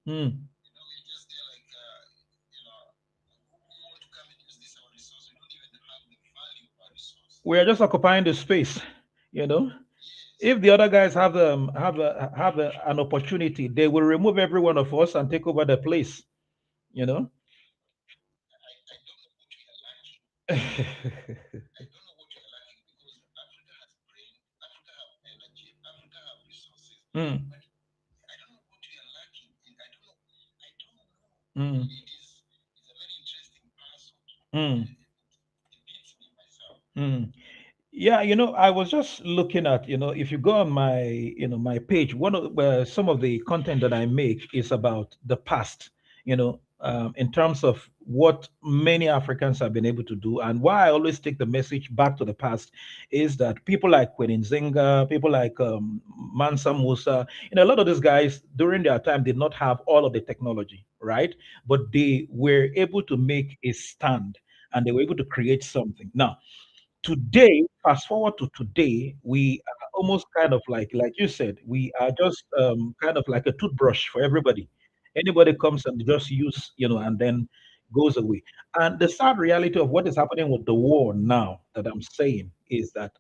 Mm. We are just occupying the space, you know. If the other guys an opportunity, they will remove every one of us and take over the place, you know. Mm, mm, mm, mm. Yeah, I was just looking at, if you go on my page, one of some of the content that I make is about the past, in terms of what many Africans have been able to do. And why I always take the message back to the past is that people like Queen Nzinga, people like Mansa Musa, a lot of these guys during their time did not have all of the technology, right? But they were able to make a stand and they were able to create something. Now, today, fast forward to today, we are almost kind of like you said, we are just kind of like a toothbrush for everybody. Anybody comes and just use, and then goes away. And the sad reality of what is happening with the war now that I'm saying is that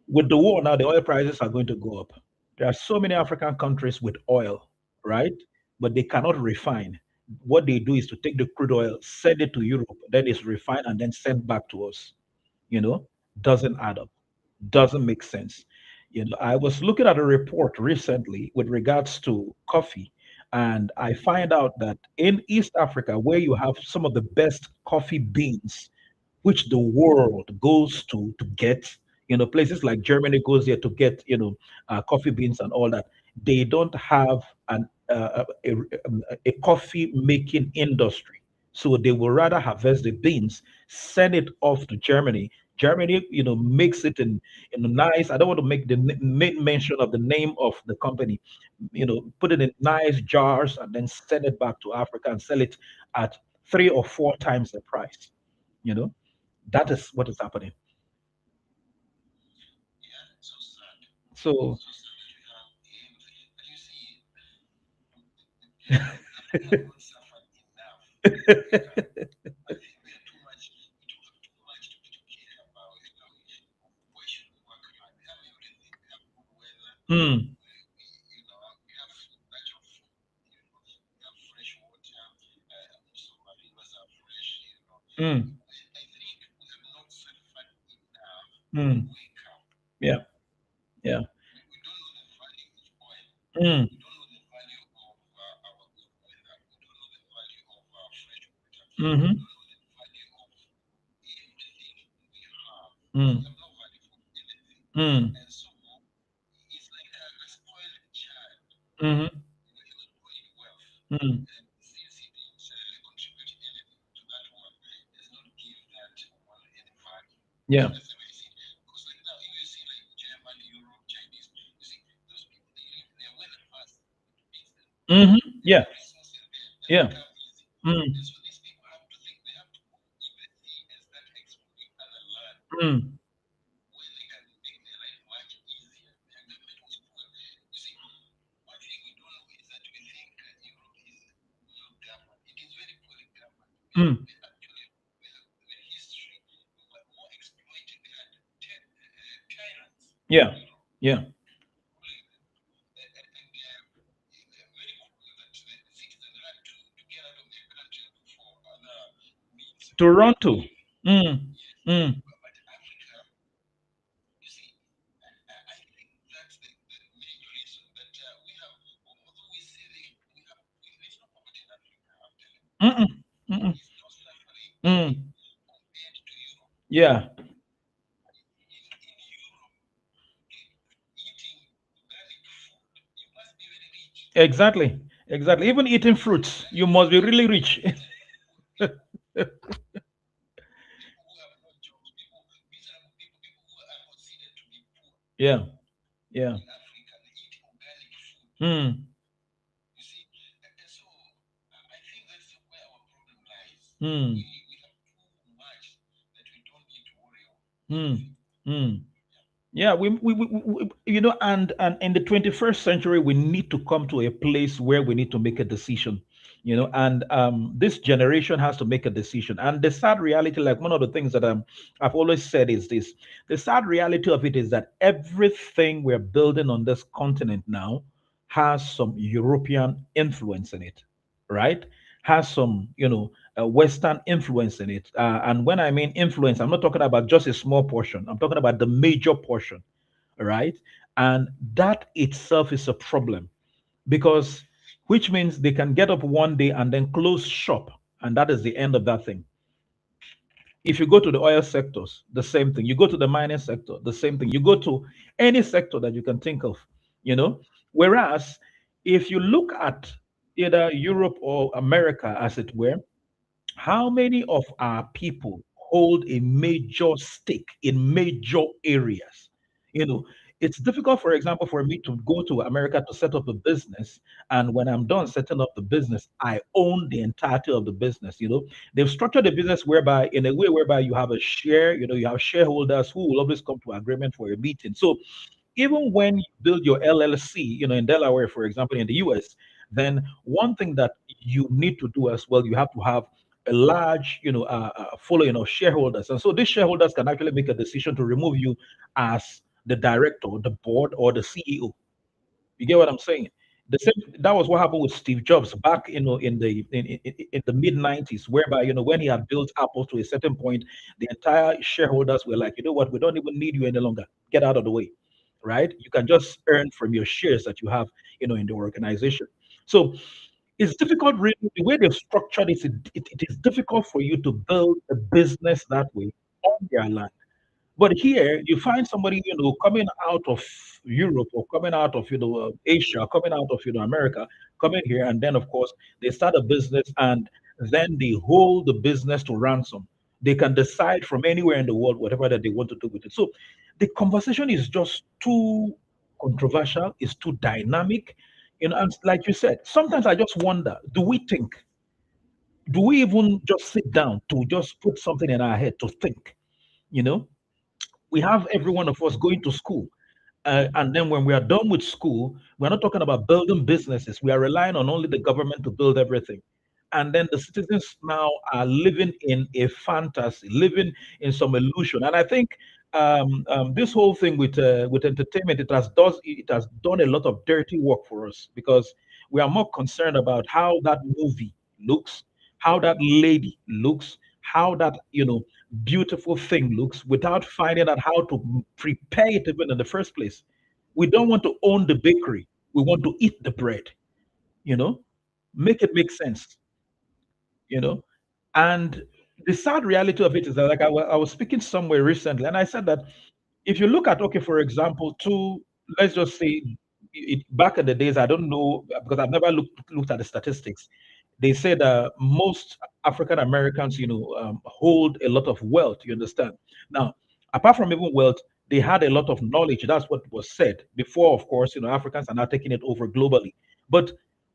with the war now, the oil prices are going to go up. There are so many African countries with oil, right? But they cannot refine. What they do is to take the crude oil, send it to Europe, then it's refined and then sent back to us, you know, doesn't add up, doesn't make sense. I was looking at a report recently with regards to coffee, and I find out that in East Africa, where you have some of the best coffee beans, which the world goes to get, places like Germany goes there to get, coffee beans and all that. They don't have a coffee making industry. So they will rather harvest the beans, send it off to Germany. Germany, makes it in a nice. I don't want to make make mention of the name of the company. Put it in nice jars and then send it back to Africa and sell it at 3 or 4 times the price. You know, that is what is happening. So, mm, mm, mm, yeah, yeah, mm, mm-hmm, mm, mm, mm-hmm, mm, yeah, mm-hmm, yeah, yeah, mm, mm, mm, yeah, yeah. Toronto. Mm, mm, mm-mm, mm-mm, mm, yeah, exactly, exactly. Even eating fruits, you must be really rich. Yeah, yeah. Mm, mm, mm, mm. Yeah, and in the 21st century, we need to come to a place where we need to make a decision, and this generation has to make a decision. And the sad reality, like one of the things that I've always said is this: the sad reality of it is that everything we're building on this continent now has some European influence in it, right? Has some, Western influence in it. And when I mean influence, I'm not talking about just a small portion. I'm talking about the major portion, right? And that itself is a problem because, which means they can get up one day and then close shop, and that is the end of that thing. If you go to the oil sectors, the same thing. You go to the mining sector, the same thing. You go to any sector that you can think of, you know. Whereas, if you look at either Europe or America, as it were, how many of our people hold a major stake in major areas? You know, it's difficult, for example, for me to go to America to set up a business. And when I'm done setting up the business, I own the entirety of the business. They've structured the business whereby, in a way, whereby you have a share, you have shareholders who will always come to agreement for a meeting. So even when you build your LLC, in Delaware, for example, in the US, then one thing that you need to do as well, you have to have a large, following of shareholders. And so these shareholders can actually make a decision to remove you as the director, the board, or the CEO. You get what I'm saying? The same that was what happened with Steve Jobs back, in the mid 90s, whereby, when he had built Apple to a certain point, the entire shareholders were like, you know what, we don't even need you any longer. Get out of the way, right? You can just earn from your shares that you have, in the organization. So it's difficult, really, the way they've structured it, it is difficult for you to build a business that way on their land. But here you find somebody, coming out of Europe or coming out of, Asia, coming out of, America, coming here, and then of course they start a business and then they hold the business to ransom. They can decide from anywhere in the world whatever that they want to do with it. So the conversation is just too controversial, it's too dynamic. And like you said, sometimes I just wonder, do we even just sit down to just put something in our head to think? You know, we have every one of us going to school. And then when we are done with school, we're not talking about building businesses. We are relying on only the government to build everything. And then the citizens now are living in a fantasy, living in some illusion. And I think this whole thing with entertainment, it has done a lot of dirty work for us because we are more concerned about how that movie looks, how that lady looks, how that beautiful thing looks, without finding out how to prepare it even in the first place. We don't want to own the bakery. We want to eat the bread, you know, make it make sense, you know. And the sad reality of it is that, like, I was speaking somewhere recently, and I said that if you look at, okay, for example, let's just say, back in the days, I don't know because I've never looked at the statistics. They said most African Americans, hold a lot of wealth. You understand? Now, apart from even wealth, they had a lot of knowledge. That's what was said before. Of course, Africans are now taking it over globally. But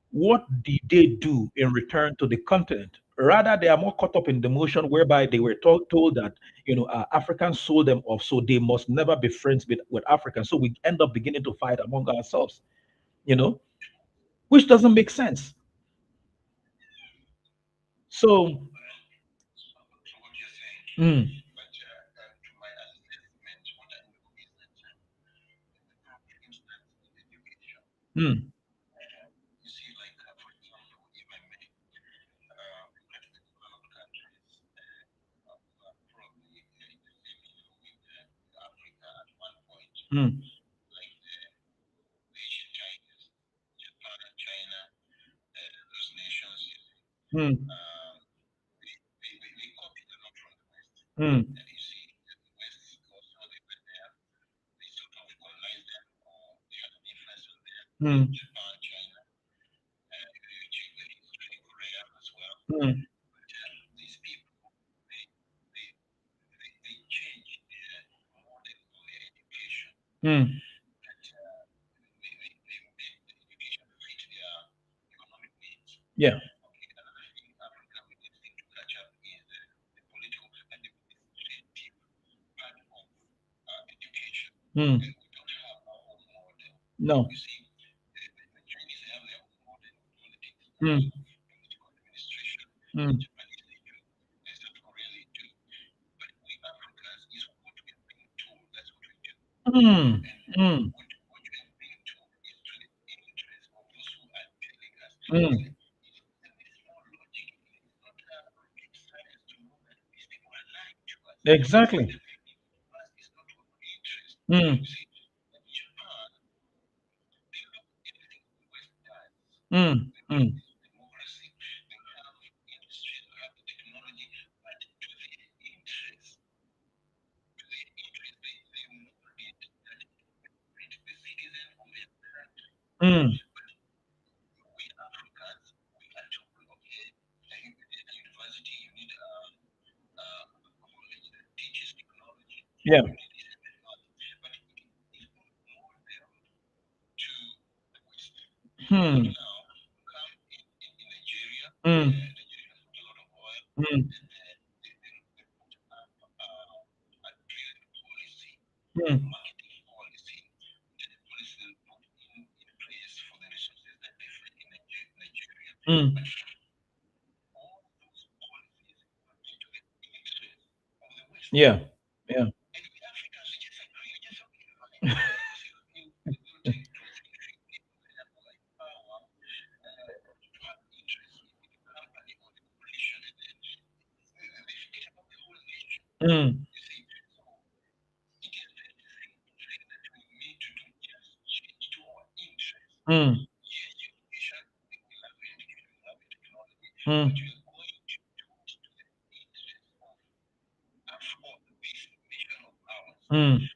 what did they do in return to the continent? Rather, they are more caught up in the motion whereby they were told that Africans sold them off, so they must never be friends with Africans. So we end up beginning to fight among ourselves, you know, which doesn't make sense. So, mm, mm, mm, mm, mm, mm, mm, mm. Yeah. Mm. No. Mm. Mm. Mm. Mm. Mm. Exactly. Mm. Mm. Mm. Mm. Yeah. Hmm. Mm. Mm. Mm. Mm. Yeah. Yeah. Mm. Mm. Mm. Mm.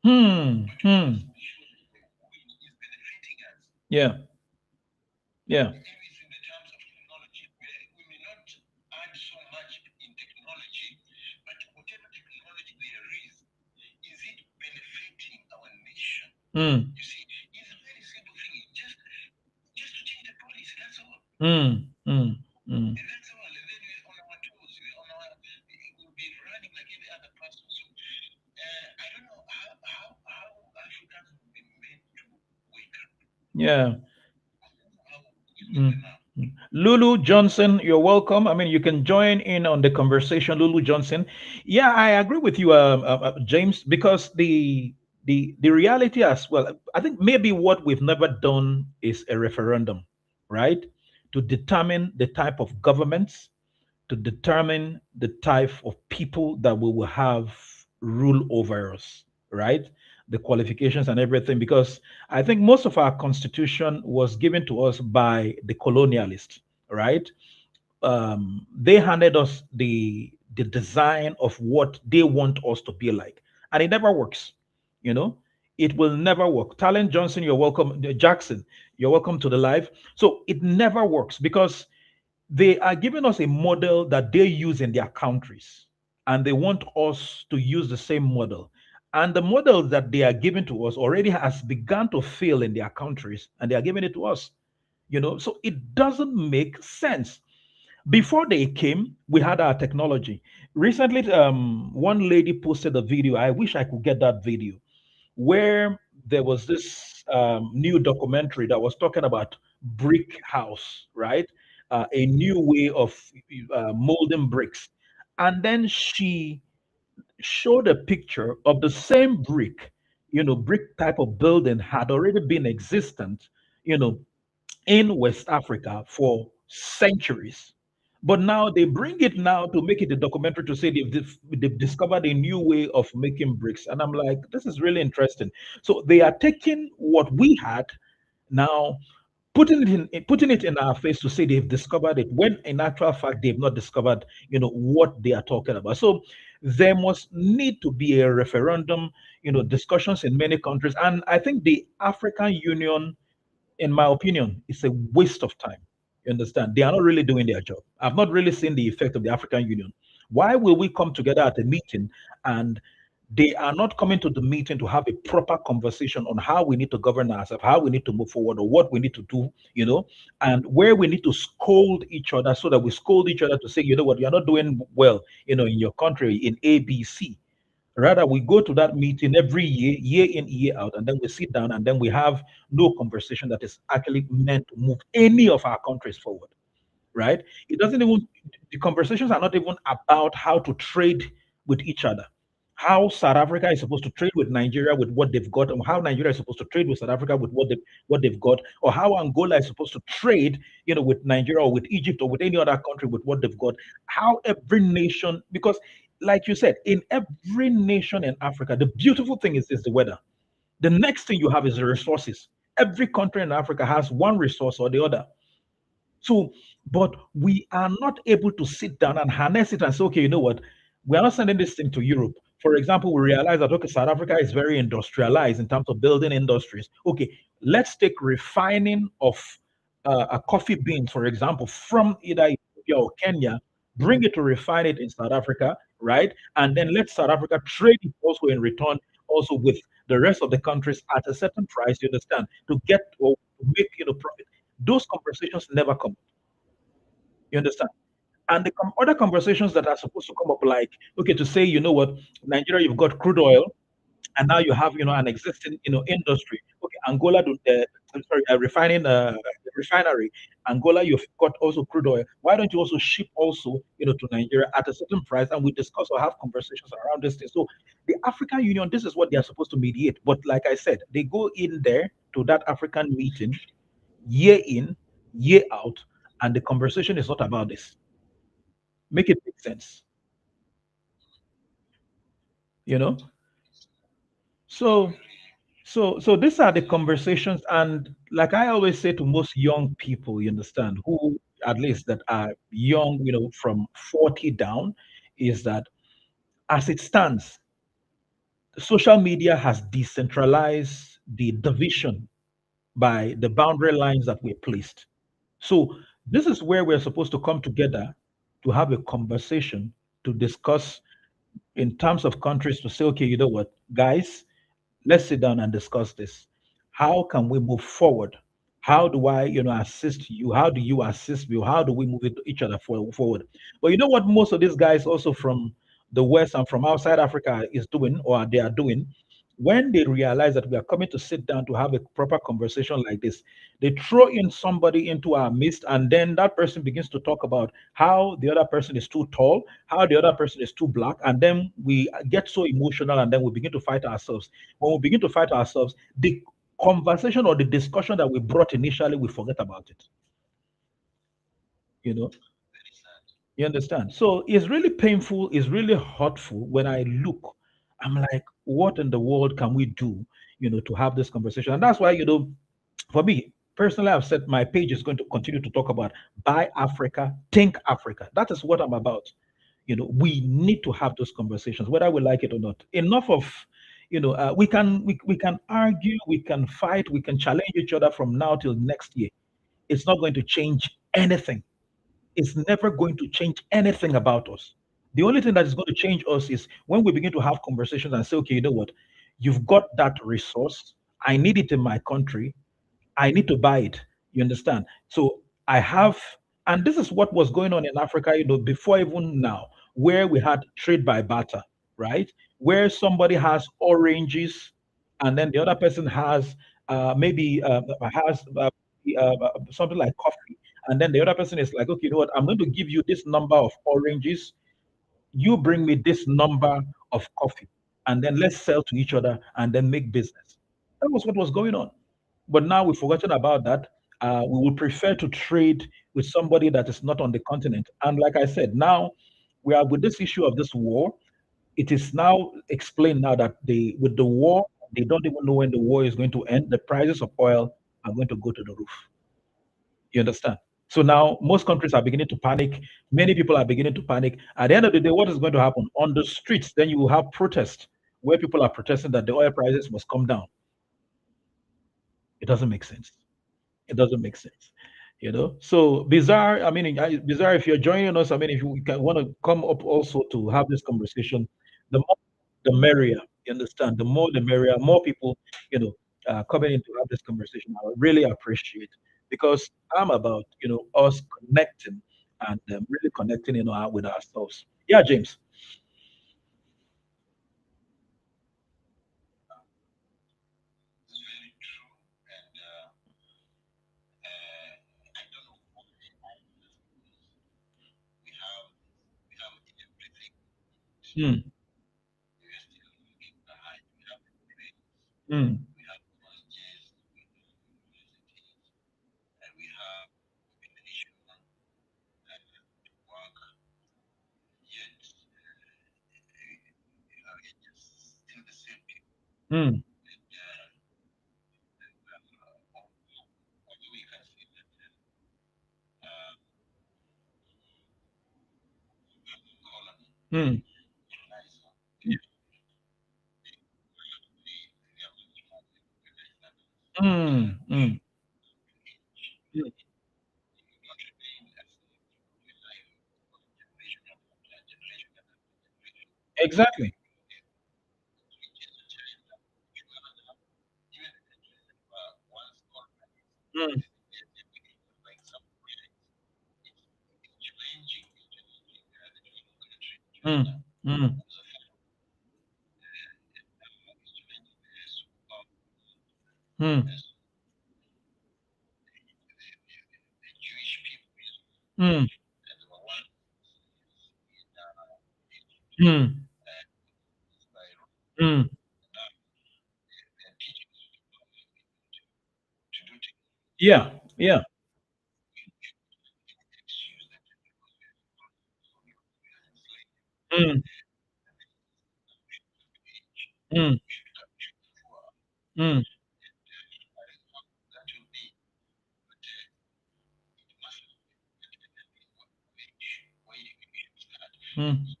Hmm. Hmm. Yeah. Yeah. Mm. Mm. Mm. Mm. Yeah. Mm. Mm. Lulu Johnson, you're welcome. I mean, you can join in on the conversation, Lulu Johnson. Yeah, I agree with you, James, because the reality as well. I think maybe what we've never done is a referendum, right, to determine the type of governments, to determine the type of people that we will have rule over us, right? The qualifications and everything, because I think most of our constitution was given to us by the colonialists, right? They handed us the design of what they want us to be like, and it never works. You know, it will never work. Talent Johnson, you're welcome. Jackson, you're welcome to the live. So it never works because they are giving us a model that they use in their countries, and they want us to use the same model. And the model that they are giving to us already has begun to fail in their countries, and they are giving it to us. So it doesn't make sense. Before they came, we had our technology. Recently, one lady posted a video. I wish I could get that video where there was this new documentary that was talking about brick house, right? A new way of molding bricks. And then she showed a picture of the same brick, brick type of building had already been existent, you know, in West Africa for centuries. But now they bring it now to make it a documentary to say they've discovered a new way of making bricks. And I'm like, this is really interesting. So they are taking what we had now, putting it in our face to say they've discovered it, when in actual fact they've not discovered, what they are talking about. So there must need to be a referendum, discussions in many countries. And I think the African Union, in my opinion, it's a waste of time. You understand? They are not really doing their job. I've not really seen the effect of the African Union. Why will we come together at a meeting and they are not coming to the meeting to have a proper conversation on how we need to govern ourselves, how we need to move forward, or what we need to do, and where we need to scold each other so that we scold each other to say, you know what, you're not doing well, in your country in ABC. Rather, we go to that meeting every year, year in, year out, and then we sit down and then we have no conversation that is actually meant to move any of our countries forward, right? It doesn't even, the conversations are not even about how to trade with each other. How South Africa is supposed to trade with Nigeria with what they've got, or how Nigeria is supposed to trade with South Africa with what they've got, or how Angola is supposed to trade, with Nigeria or with Egypt or with any other country with what they've got. How every nation, because like you said, in every nation in Africa, the beautiful thing is the weather. The next thing you have is the resources. Every country in Africa has one resource or the other. So, but we are not able to sit down and harness it and say, okay, you know what? We are not sending this thing to Europe. For example, we realize that, okay, South Africa is very industrialized in terms of building industries. Okay, let's take refining of a coffee beans, for example, from either Ethiopia or Kenya, bring it to refine it in South Africa, right? And then let South Africa trade it also in return, also with the rest of the countries at a certain price, you understand, to get or to make profit. Those conversations never come. You understand? And the other conversations that are supposed to come up, like, okay, to say, you know what, Nigeria, you've got crude oil, and now you have, an existing, industry. Okay, Angola, I'm sorry, refining, refinery. Angola, you've got also crude oil. Why don't you also ship also, to Nigeria at a certain price, and we discuss or have conversations around this thing. So the African Union, this is what they are supposed to mediate. But like I said, they go in there to that African meeting year in, year out, and the conversation is not about this. Make it make sense, you know? So so these are the conversations, and like I always say to most young people, you understand, who at least that are young, from 40 down, is that as it stands, social media has decentralized the division by the boundary lines that we placed. So this is where we're supposed to come together to have a conversation to discuss in terms of countries to say, okay, you know what, guys, let's sit down and discuss this. How can we move forward? How do I, assist you? How do you assist me? How do we move it, each other forward? But you know what most of these guys also from the West and from outside Africa is doing, or they are doing, when they realize that we are coming to sit down to have a proper conversation like this, they throw in somebody into our midst, and then that person begins to talk about how the other person is too tall, how the other person is too black, and then we get so emotional, and then we begin to fight ourselves. When we begin to fight ourselves, the conversation or the discussion that we brought initially, we forget about it. You know, you understand? So it's really painful, it's really hurtful when I look. I'm like, what in the world can we do, to have this conversation? And that's why, for me personally, I've said my page is going to continue to talk about buy Africa, think Africa. That is what I'm about. We need to have those conversations, whether we like it or not. Enough of, we can argue, we can fight, we can challenge each other from now till next year. It's not going to change anything. It's never going to change anything about us. The only thing that is going to change us is when we begin to have conversations and say, okay, you know what, you've got that resource. I need it in my country. I need to buy it. You understand? So I have, and this is what was going on in Africa, before even now, where we had trade by barter, right? Where somebody has oranges, and then the other person has maybe has something like coffee, and then the other person is like, okay, you know what? I'm going to give you this number of oranges. You bring me this number of coffee, and then let's sell to each other and then make business. That was what was going on. But now we've forgotten about that. We would prefer to trade with somebody that is not on the continent. And like I said, now we are with this issue of this war. It is now explained now that with the war, they don't even know when the war is going to end. The prices of oil are going to go to the roof. You understand? So now most countries are beginning to panic. Many people are beginning to panic. At the end of the day, what is going to happen? On the streets, then you will have protests where people are protesting that the oil prices must come down. It doesn't make sense. It doesn't make sense. So bizarre. I mean, bizarre. If you're joining us, I mean, if you want to come up also to have this conversation, the more the merrier. You understand? The more the merrier. More people, you know, coming in to have this conversation. I would really appreciate because I'm about us connecting and really connecting, with ourselves. Yeah, James. Mm, mm, mm, mm, mm, mm, mm. Exactly. Mm, mm, mm, mm, mm, mm, mm. Yeah, yeah. Mm, mm, mm, mm,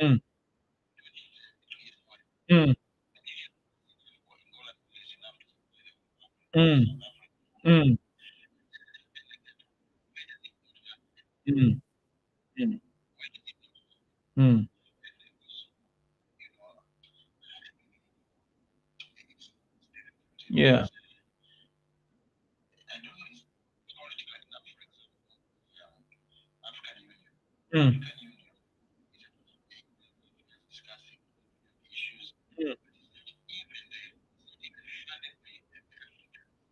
mm, mm, mm, mm, mm, mm, mm. Yeah. Mm, mm,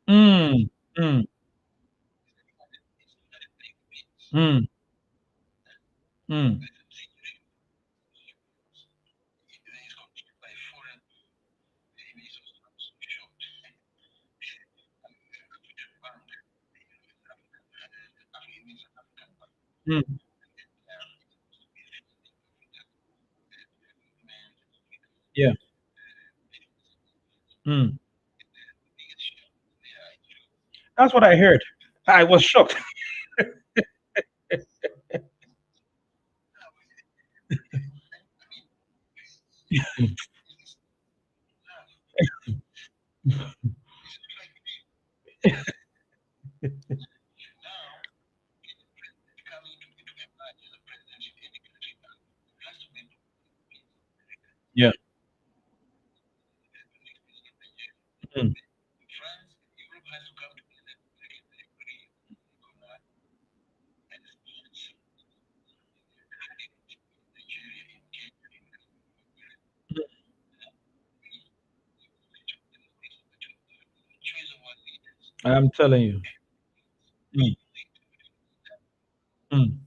mm, mm, mm, mm, mm. Yeah. Mm. That's what I heard. I was shocked. Yeah. Mm. I'm telling you. Mm, mm.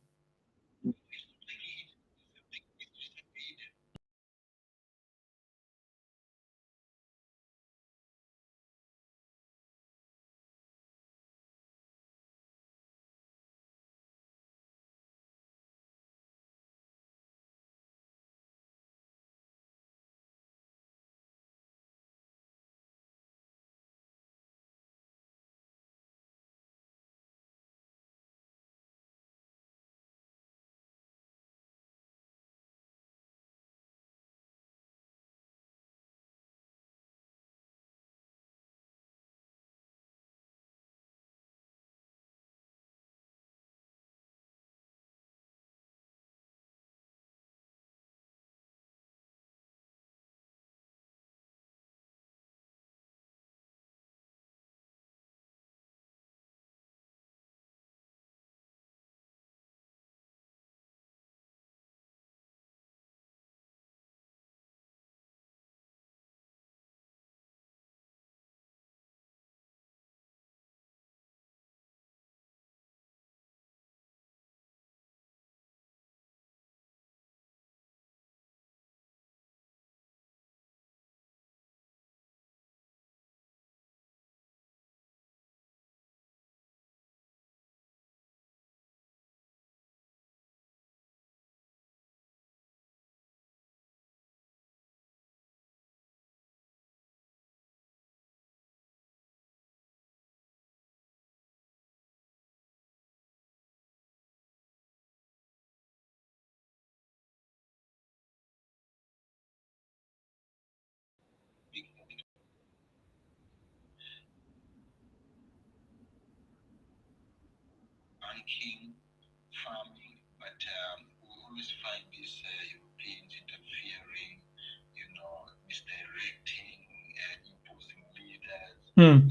Hmm.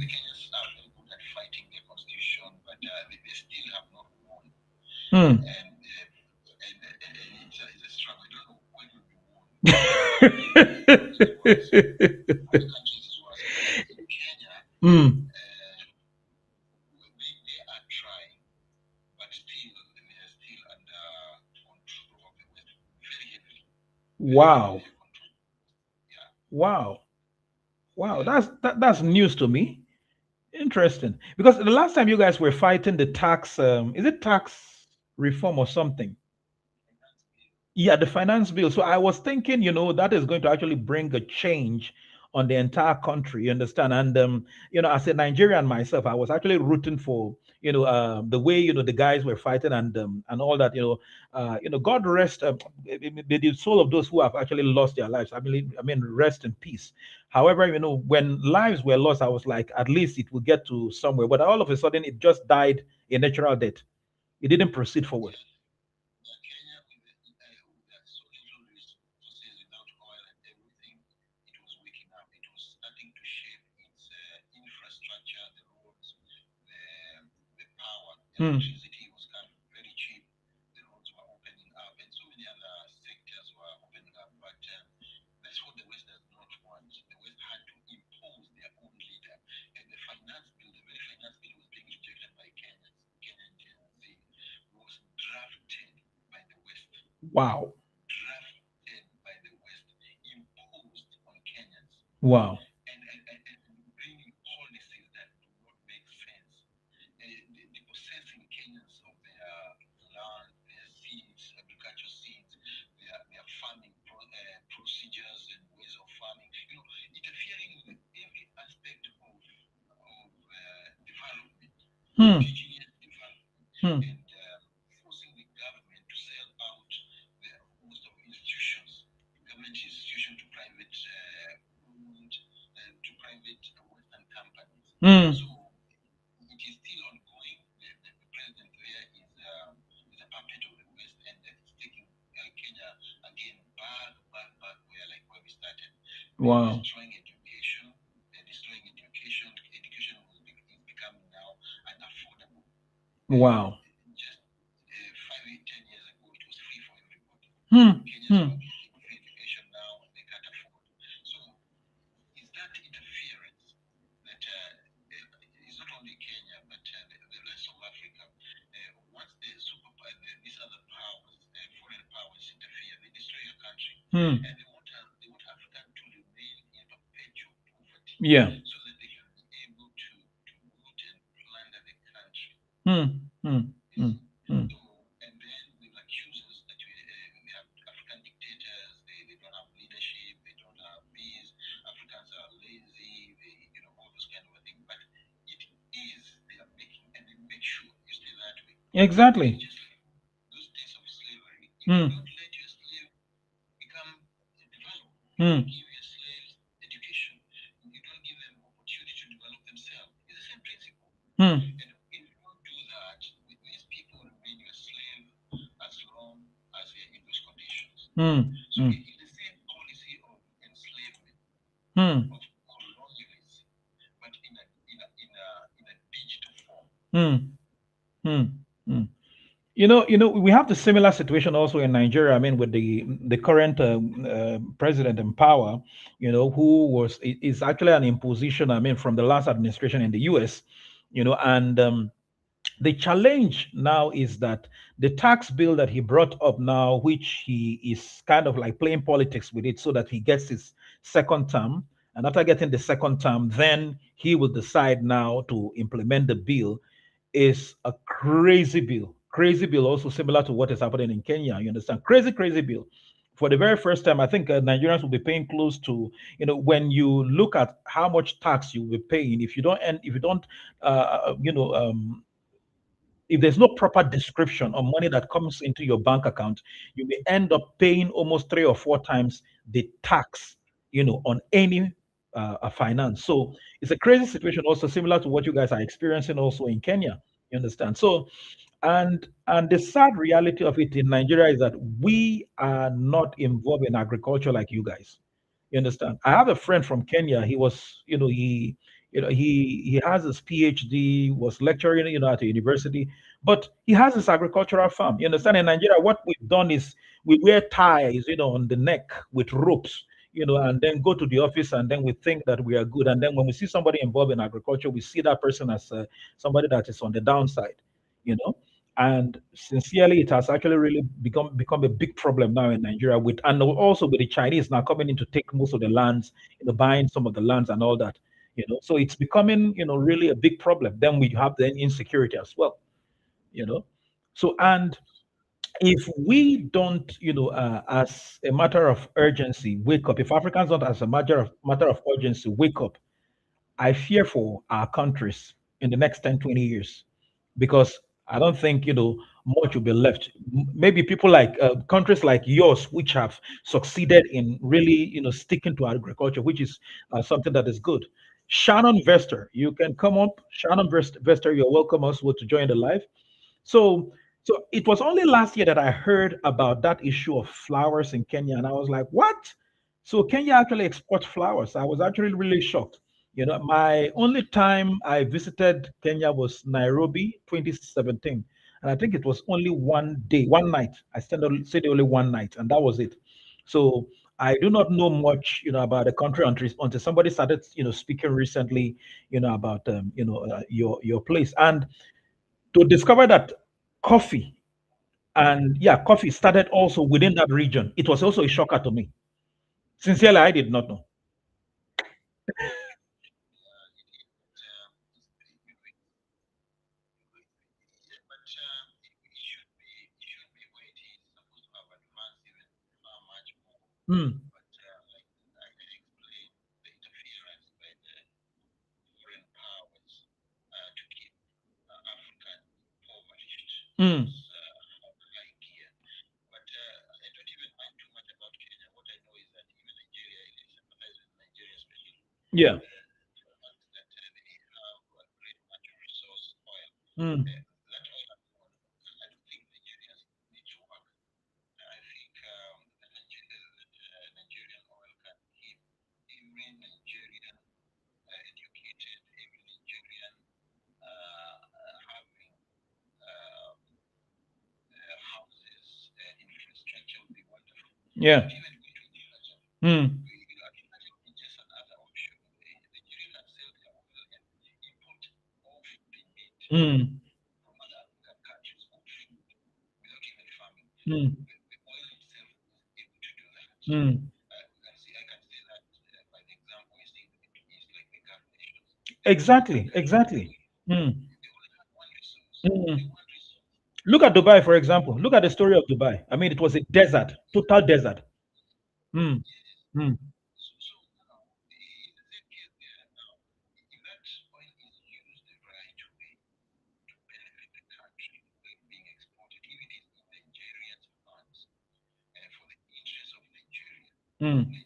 Hmm. Hmm. Wow. Wow. Wow. That's news to me. Interesting. Because the last time you guys were fighting the tax, is it tax reform or something? Yeah, the finance bill. So I was thinking, that is going to actually bring a change on the entire country. You understand? And as a Nigerian myself, I was actually rooting for, the way the guys were fighting and all that. God rest the soul of those who have actually lost their lives. I mean, rest in peace. However, when lives were lost, I was like, at least it will get to somewhere. But all of a sudden, it just died a natural death. It didn't proceed forward. Hmm. Wow. Wow. Hmm. Hmm. Hmm. Wow. Wow. Hmm. Hmm. Hmm. Yeah. Hmm. Hmm. Hmm. Hmm. Exactly. Hmm. Hmm. Hmm. Hmm. Hmm. Hmm. Hmm. Hmm. Hmm. We have the similar situation also in Nigeria. I mean, with the current president in power, who is actually an imposition. I mean, from the last administration in the U.S. And the challenge now is that the tax bill that he brought up now, which he is kind of like playing politics with it, so that he gets his second term, and after getting the second term, then he will decide now to implement the bill is a crazy bill. Crazy bill, also similar to what is happening in Kenya. You understand? Crazy, crazy bill. For the very first time, I think Nigerians will be paying close to, when you look at how much tax you will be paying if you don't, if there's no proper description of money that comes into your bank account, you may end up paying almost 3 or 4 times the tax, on any finance. So it's a crazy situation, also similar to what you guys are experiencing also in Kenya. You understand? So, and the sad reality of it in Nigeria is that we are not involved in agriculture like you guys. You understand? I have a friend from Kenya. He was, he has his PhD, was lecturing, at a university, but he has his agricultural farm. You understand? In Nigeria, what we've done is we wear ties, on the neck with ropes, and then go to the office, and then we think that we are good. And then when we see somebody involved in agriculture, we see that person as somebody that is on the downside, you know. And sincerely, it has actually really become a big problem now in Nigeria, with and also with the Chinese now coming in to take most of the lands, buying some of the lands and all that. So it's becoming, really a big problem. Then we have the insecurity as well, you know. So, and if we don't, as a matter of urgency, wake up. If Africans don't, as a matter of urgency, wake up, I fear for our countries in the next 10, 20 years, because I don't think, much will be left. Maybe people like countries like yours, which have succeeded in really, sticking to agriculture, which is something that is good. Shannon Vester, you can come up. Shannon Vester, you're welcome also to join the live. So, so it was only last year that I heard about that issue of flowers in Kenya, and I was like, "What?" So Kenya actually exports flowers. I was actually really shocked. My only time I visited Kenya was Nairobi, 2017, and I think it was only one day, one night. I stayed only one night, and that was it. So I do not know much, about the country until somebody started, speaking recently, about your place. And to discover that coffee and yeah, coffee started also within that region. It was also a shocker to me. Sincerely, I did not know. Mm, mm, yeah. Mm, yeah. Mm, mm, mm, mm. Exactly, exactly. Mm, mm. Look at Dubai, for example. Look at the story of Dubai. I mean, it was a desert, total desert. Mm, mm, mm.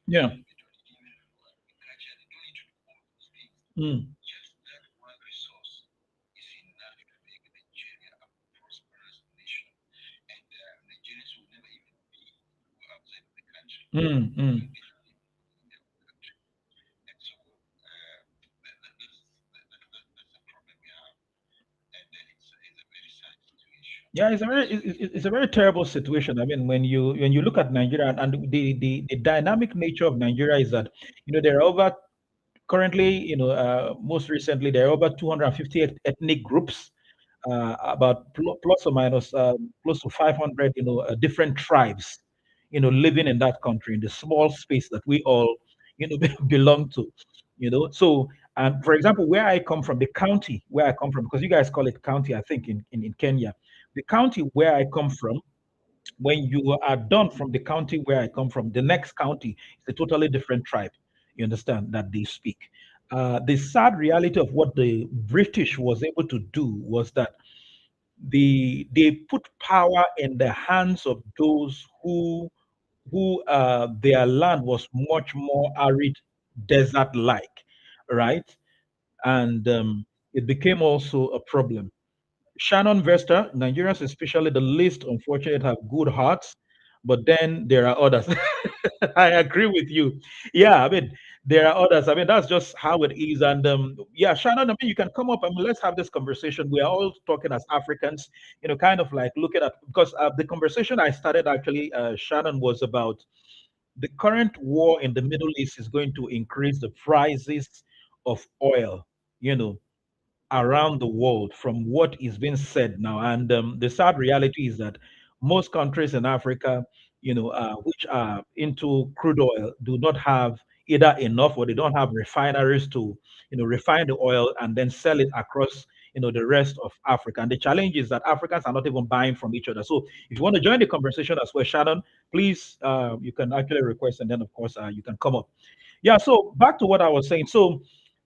Yeah. Mm, mm, mm. Yeah, it's a very terrible situation. I mean, when you look at Nigeria, and the dynamic nature of Nigeria is that, there are over currently, most recently, there are over 250 ethnic groups, about plus or minus close to 500, different tribes, living in that country, in the small space that we all, belong to. So, and for example, where I come from, the county where I come from, because you guys call it county, I think, in Kenya, the county where I come from, when you are done from the county where I come from, the next county is a totally different tribe. You understand that they speak. The sad reality of what the British was able to do was that they put power in the hands of those who their land was much more arid, desert-like, right? And it became also a problem. Shannon Vesta, Nigerians, especially the least unfortunate, have good hearts, but then there are others. I agree with you. Yeah, I mean, there are others. I mean, that's just how it is. And yeah, Shannon, I mean, you can come up and let's have this conversation. We are all talking as Africans, kind of like looking at, because the conversation I started actually, Shannon, was about the current war in the Middle East is going to increase the prices of oil. You know, around the world from what is being said now. And the sad reality is that most countries in Africa, which are into crude oil, do not have either enough or they don't have refineries to, refine the oil and then sell it across, the rest of Africa. And the challenge is that Africans are not even buying from each other. So if you want to join the conversation as well, Shannon, please, you can actually request, and then of course you can come up. Yeah, so back to what I was saying. So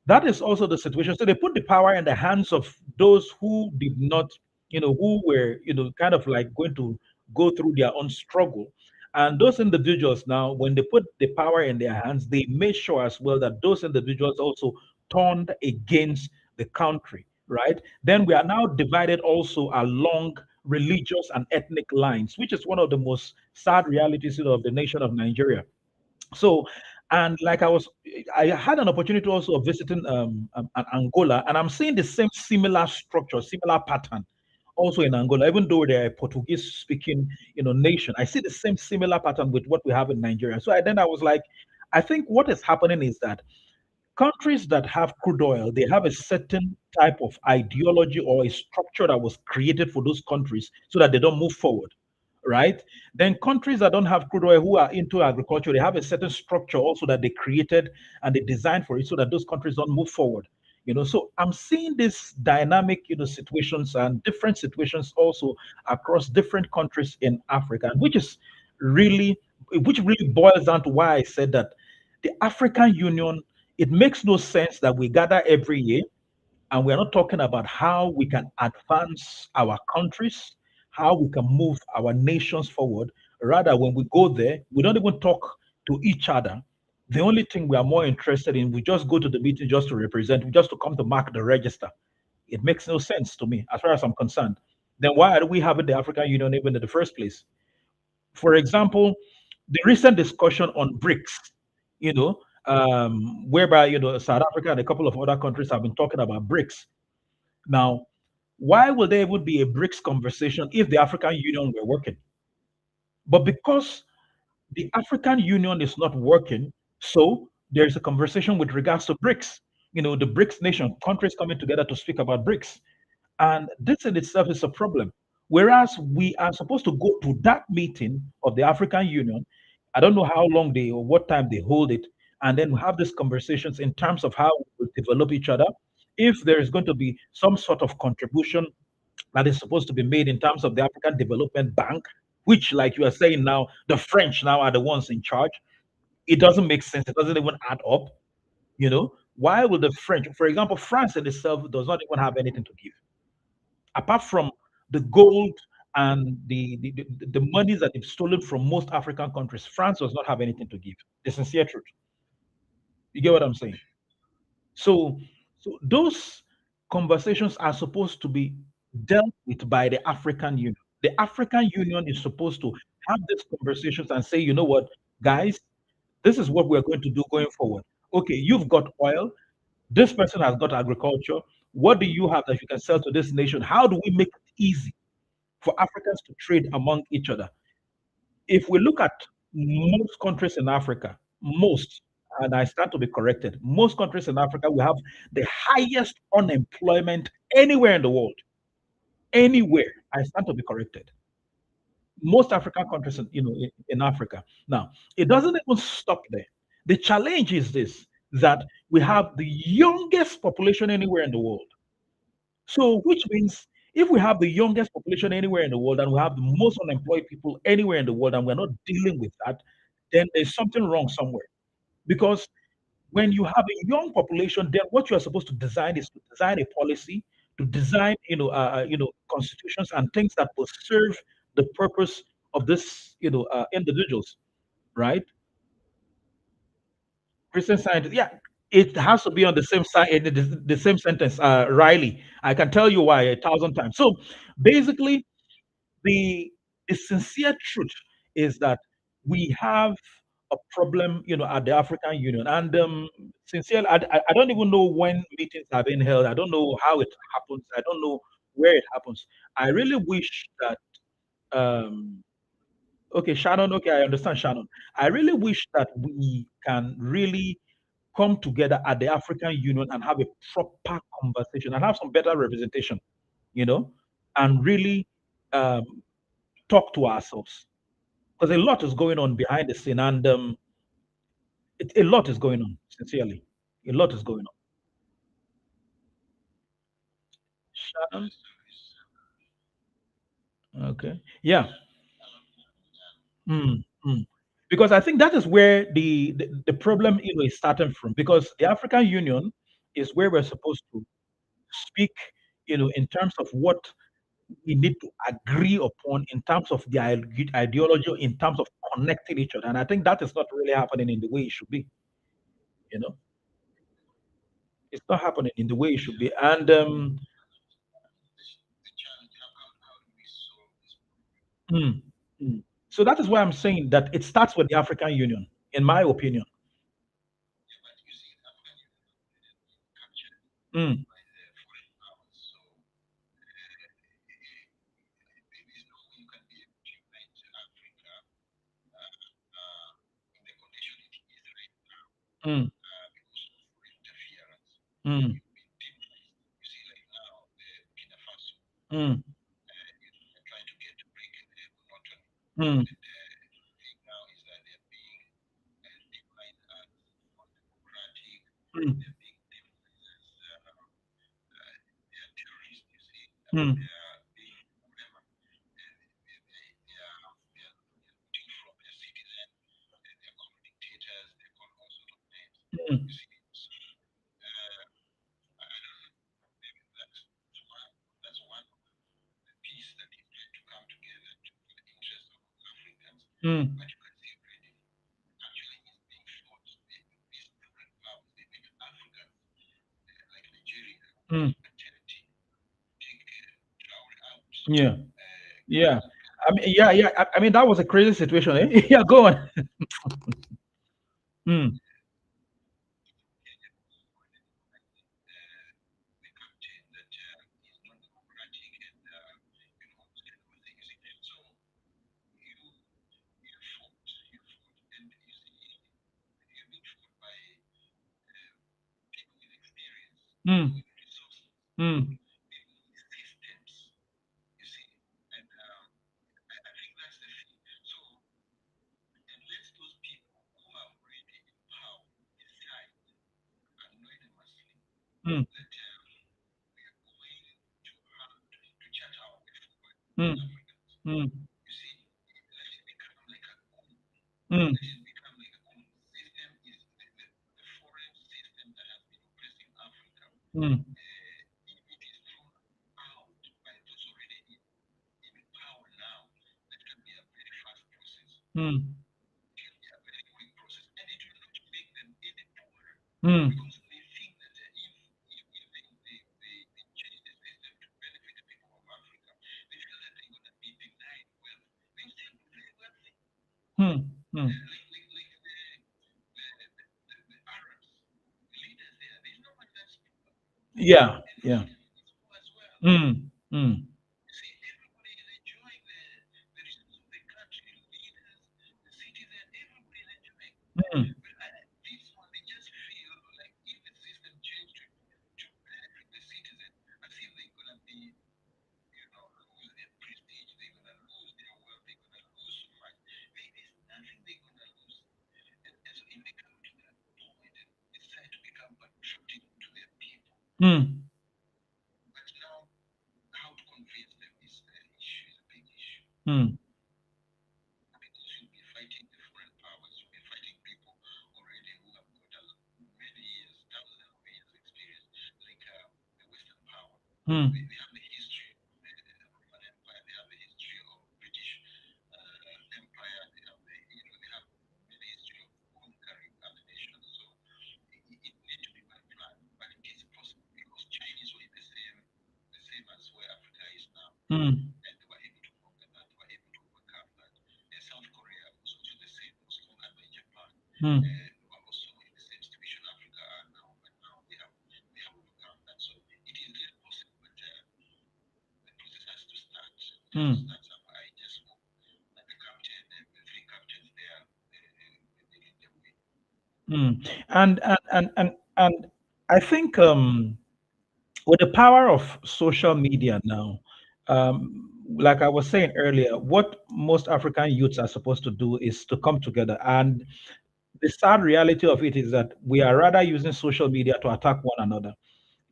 that is also the situation. So they put the power in the hands of those who did not, who were, kind of like going to go through their own struggle. And those individuals now, when they put the power in their hands, they made sure as well that those individuals also turned against the country, right? Then we are now divided also along religious and ethnic lines, which is one of the most sad realities, of the nation of Nigeria. So, and like I had an opportunity also of visiting Angola, and I'm seeing the same similar structure, similar pattern also in Angola, even though they're a Portuguese speaking, nation. I see the same similar pattern with what we have in Nigeria. So then I was like, I think what is happening is that countries that have crude oil, they have a certain type of ideology or a structure that was created for those countries so that they don't move forward, right? Then countries that don't have crude oil who are into agriculture, they have a certain structure also that they created and they designed for it so that those countries don't move forward. So I'm seeing this dynamic, situations and different situations also across different countries in Africa, which is really, which really boils down to why I said that the African Union, it makes no sense that we gather every year and we're not talking about how we can advance our countries, how we can move our nations forward. Rather, when we go there, we don't even talk to each other. The only thing we are more interested in, we just go to the meeting just to represent, just to come to mark the register. It makes no sense to me, as far as I'm concerned. Then why are we having the African Union even in the first place? For example, the recent discussion on BRICS, whereby South Africa and a couple of other countries have been talking about BRICS. Now, why would there would be a BRICS conversation if the African Union were working? But because the African Union is not working, so there's a conversation with regards to BRICS. The BRICS nation countries coming together to speak about BRICS. And this in itself is a problem. Whereas we are supposed to go to that meeting of the African Union, I don't know how long they or what time they hold it, and then we have these conversations in terms of how we will develop each other. If there is going to be some sort of contribution that is supposed to be made in terms of the African Development Bank, which, like you are saying now, the French now are the ones in charge. It doesn't make sense. It doesn't even add up. Why will the French, for example, France in itself does not even have anything to give apart from the gold and the monies that they've stolen from most African countries. France does not have anything to give. The sincere truth. You get what I'm saying? So, so those conversations are supposed to be dealt with by the African Union. The African Union is supposed to have these conversations and say, you know what, guys, this is what we're going to do going forward. Okay, you've got oil. This person has got agriculture. What do you have that you can sell to this nation? How do we make it easy for Africans to trade among each other? If we look at most countries in Africa, most, and I stand to be corrected, most countries in Africa, we have the highest unemployment anywhere in the world. Anywhere. I stand to be corrected. Most African countries in Africa. Now, it doesn't even stop there. The challenge is this, that we have the youngest population anywhere in the world. So, which means if we have the youngest population anywhere in the world and we have the most unemployed people anywhere in the world and we're not dealing with that, then there's something wrong somewhere. Because When you have a young population, then what you are supposed to design is to design a policy, to design, constitutions and things that will serve the purpose of this, individuals, right? Christian Scientist, yeah, it has to be on the same side, the same sentence. Riley, I can tell you why 1,000 times. So basically, the the sincere truth is that we have a problem, at the African Union. And sincerely, I don't even know when meetings are being held. I don't know how it happens. I don't know where it happens. I really wish that. Um, okay, Shannon. Okay, I understand, Shannon. I really wish that we can really come together at the African Union and have a proper conversation and have some better representation, you know, and really um, talk to ourselves, because a lot is going on behind the scene, and a lot is going on. Sincerely, a lot is going on. Shannon? Okay, yeah. Mm, mm. Because I think that is where the problem, is starting from. Because the African Union is where we're supposed to speak, in terms of what we need to agree upon, in terms of the ideology, in terms of connecting each other. And I think that is not really happening in the way it should be. You know, it's not happening in the way it should be. And mm, mm. So that is why I'm saying that it starts with the African Union, in my opinion. Mm, mm, mm, mm, mm, mm, mm, mm, mm, mm. Yeah, yeah. I mean, yeah, yeah. I mean, that was a crazy situation. Eh? Yeah, go on. Mm, mm, mm, mm, mm, mm, mm, mm, mm, mm, mm, mm. Yeah, yeah. Mm, mm, mm, mm, mm, Hmm. Hmm. Hmm. Hmm. Mm. And I think with the power of social media now, like I was saying earlier, what most African youths are supposed to do is to come together. And the sad reality of it is that we are rather using social media to attack one another.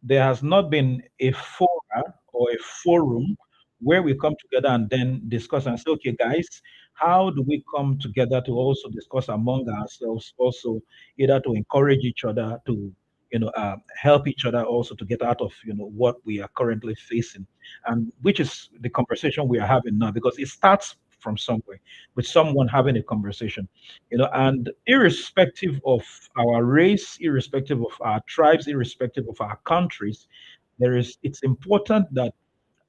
There has not been a fora or a forum where we come together and then discuss and say, okay, guys, how do we come together to also discuss among ourselves, also either to encourage each other to, help each other also to get out of, what we are currently facing, and which is the conversation we are having now, because it starts from somewhere with someone having a conversation, and irrespective of our race, irrespective of our tribes, irrespective of our countries, it's important that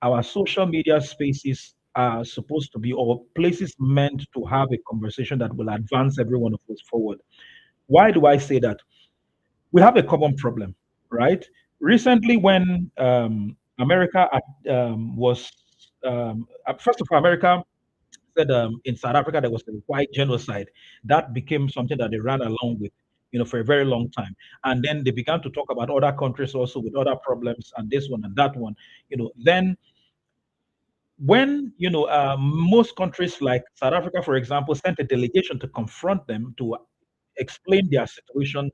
our social media spaces are supposed to be, or places meant to have a conversation that will advance every one of us forward. Why do I say that? We have a common problem, right? Recently, when America was, first of all, America said in South Africa there was a white genocide. That became something that they ran along with, for a very long time. And then they began to talk about other countries also with other problems, and this one and that one. Then when most countries like South Africa, for example, sent a delegation to confront them to explain their situation,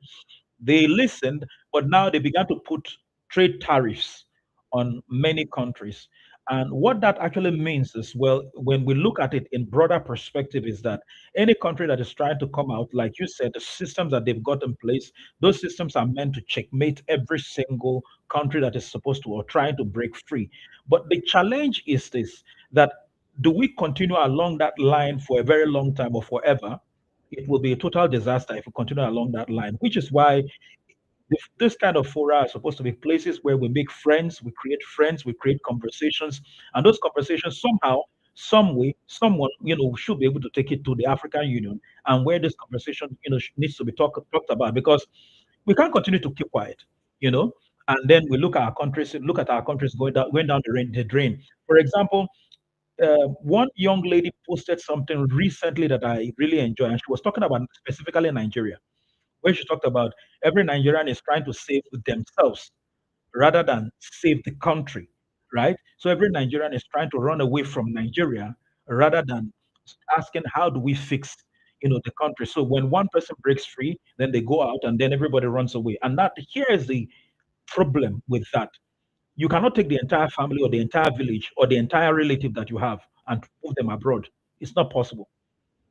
they listened, but now they began to put trade tariffs on many countries. And what that actually means is, well, when we look at it in broader perspective, is that any country that is trying to come out, like you said, the systems that they've got in place, those systems are meant to checkmate every single country that is supposed to or trying to break free. But the challenge is this, that do we continue along that line for a very long time or forever? It will be a total disaster if we continue along that line, which is why this kind of fora are supposed to be places where we make friends, we create conversations, and those conversations somehow, some way, someone should be able to take it to the African Union, and where this conversation needs to be talked about, because we can't continue to keep quiet, you know. And then we look at our countries going down the drain. For example, one young lady posted something recently that I really enjoy, and she was talking about specifically Nigeria, where she talked about every Nigerian is trying to save themselves rather than save the country, right? So every Nigerian is trying to run away from Nigeria rather than asking how do we fix, the country. So when one person breaks free, then they go out and then everybody runs away. And that here is the problem with that. You cannot take the entire family or the entire village or the entire relative that you have and move them abroad. It's not possible.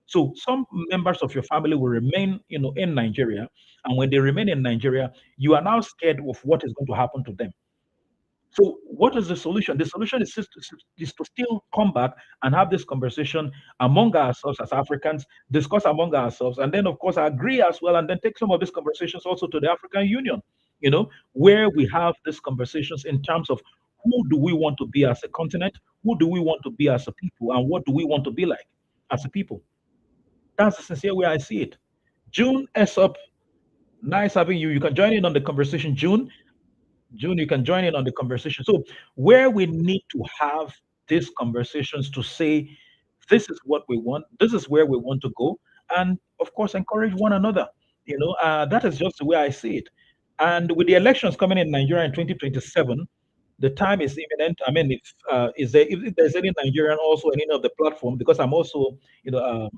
So some members of your family will remain, in Nigeria, and when they remain in Nigeria, you are now scared of what is going to happen to them. So what is the solution? The solution is to still come back and have this conversation among ourselves as Africans, discuss among ourselves, and then of course agree as well, and then take some of these conversations also to the African Union. Where we have these conversations in terms of who do we want to be as a continent, who do we want to be as a people, and what do we want to be like as a people. That's the sincere way I see it. June, S up. Nice having you. You can join in on the conversation, June. June, you can join in on the conversation. So, where we need to have these conversations to say, this is what we want, this is where we want to go, and of course, encourage one another. That is just the way I see it. And with the elections coming in Nigeria in 2027, the time is imminent. I mean, if there's any Nigerian also in any of the platform, because I'm also, you know,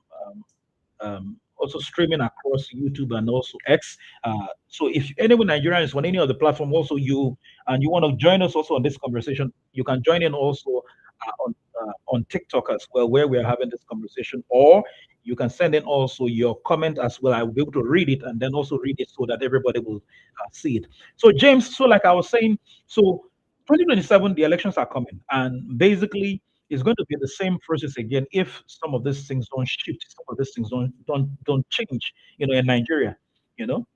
also streaming across YouTube and also X. So if anyone Nigerian is on any of the platform, also you want to join us also on this conversation, you can join in also on TikTok as well, where we are having this conversation, or you can send in also your comment as well. I will be able to read it and then also read it so that everybody will see it. So James, so like I was saying, so 2027, the elections are coming, and basically, it's going to be the same process again if some of these things don't shift, some of these things don't change, in Nigeria, you know.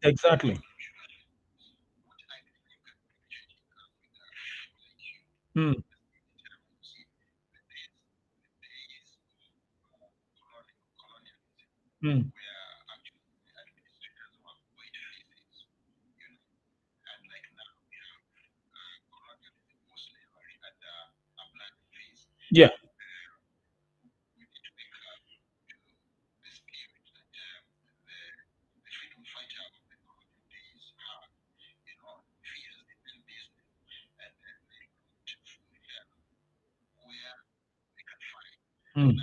Exactly. Mm, mm, yeah. Mm,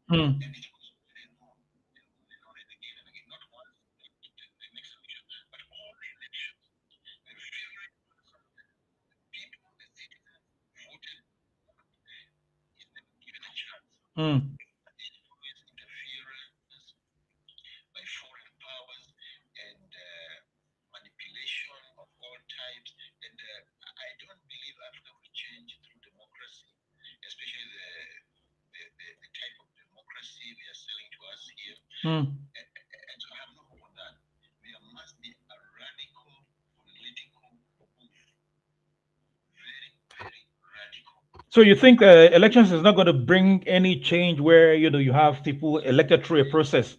mm. Mm. Mm. So you think elections is not going to bring any change where you have people elected through a process?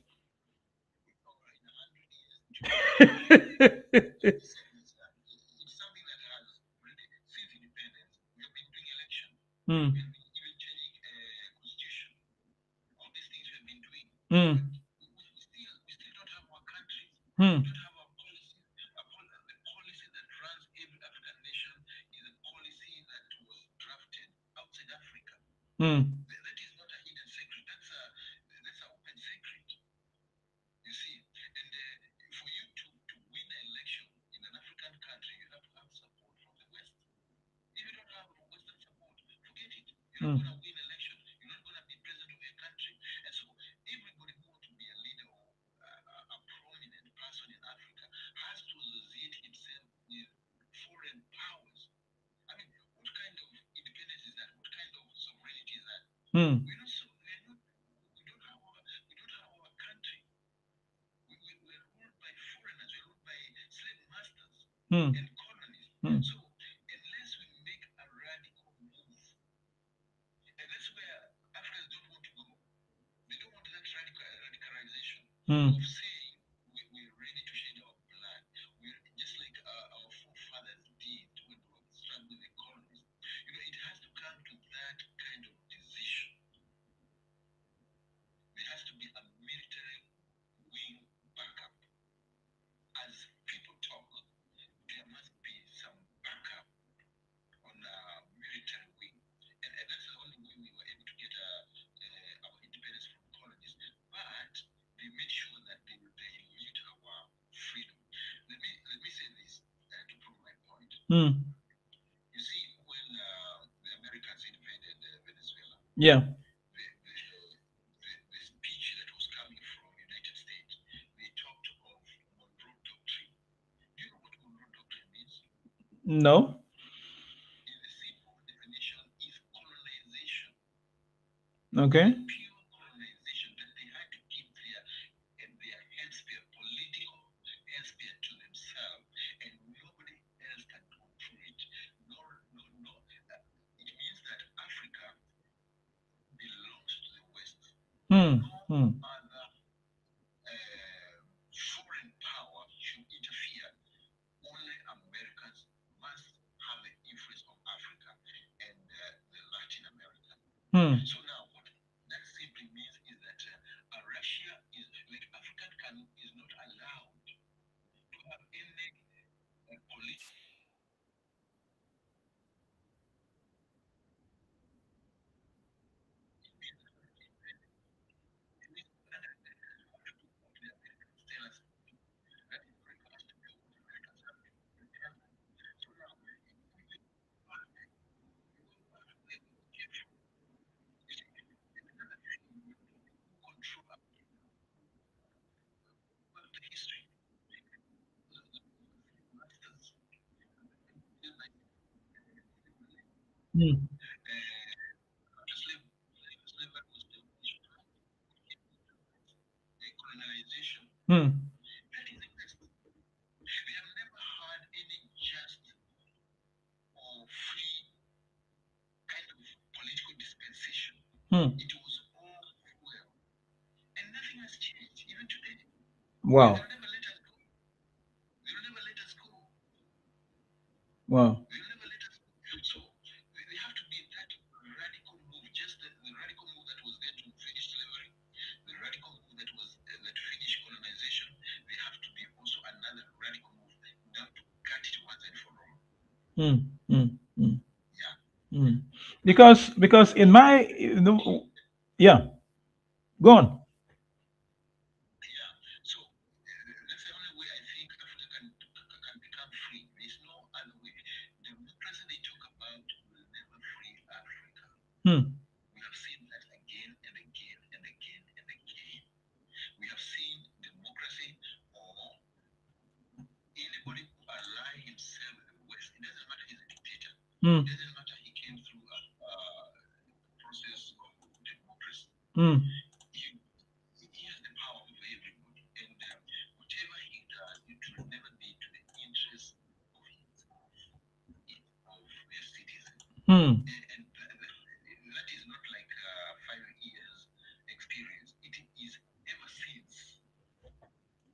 Mm, mm, mm, mm, mm, mm, mm, mm, mm, mm. Yeah. No. Okay. Hmm. Hmm. Hmm. Hmm. Hmm. Hmm. Wow. Wow. Hmm. Hmm. Hmm. Hmm. Because in my yeah, go on. Hmm. Hmm. Hmm. Hmm.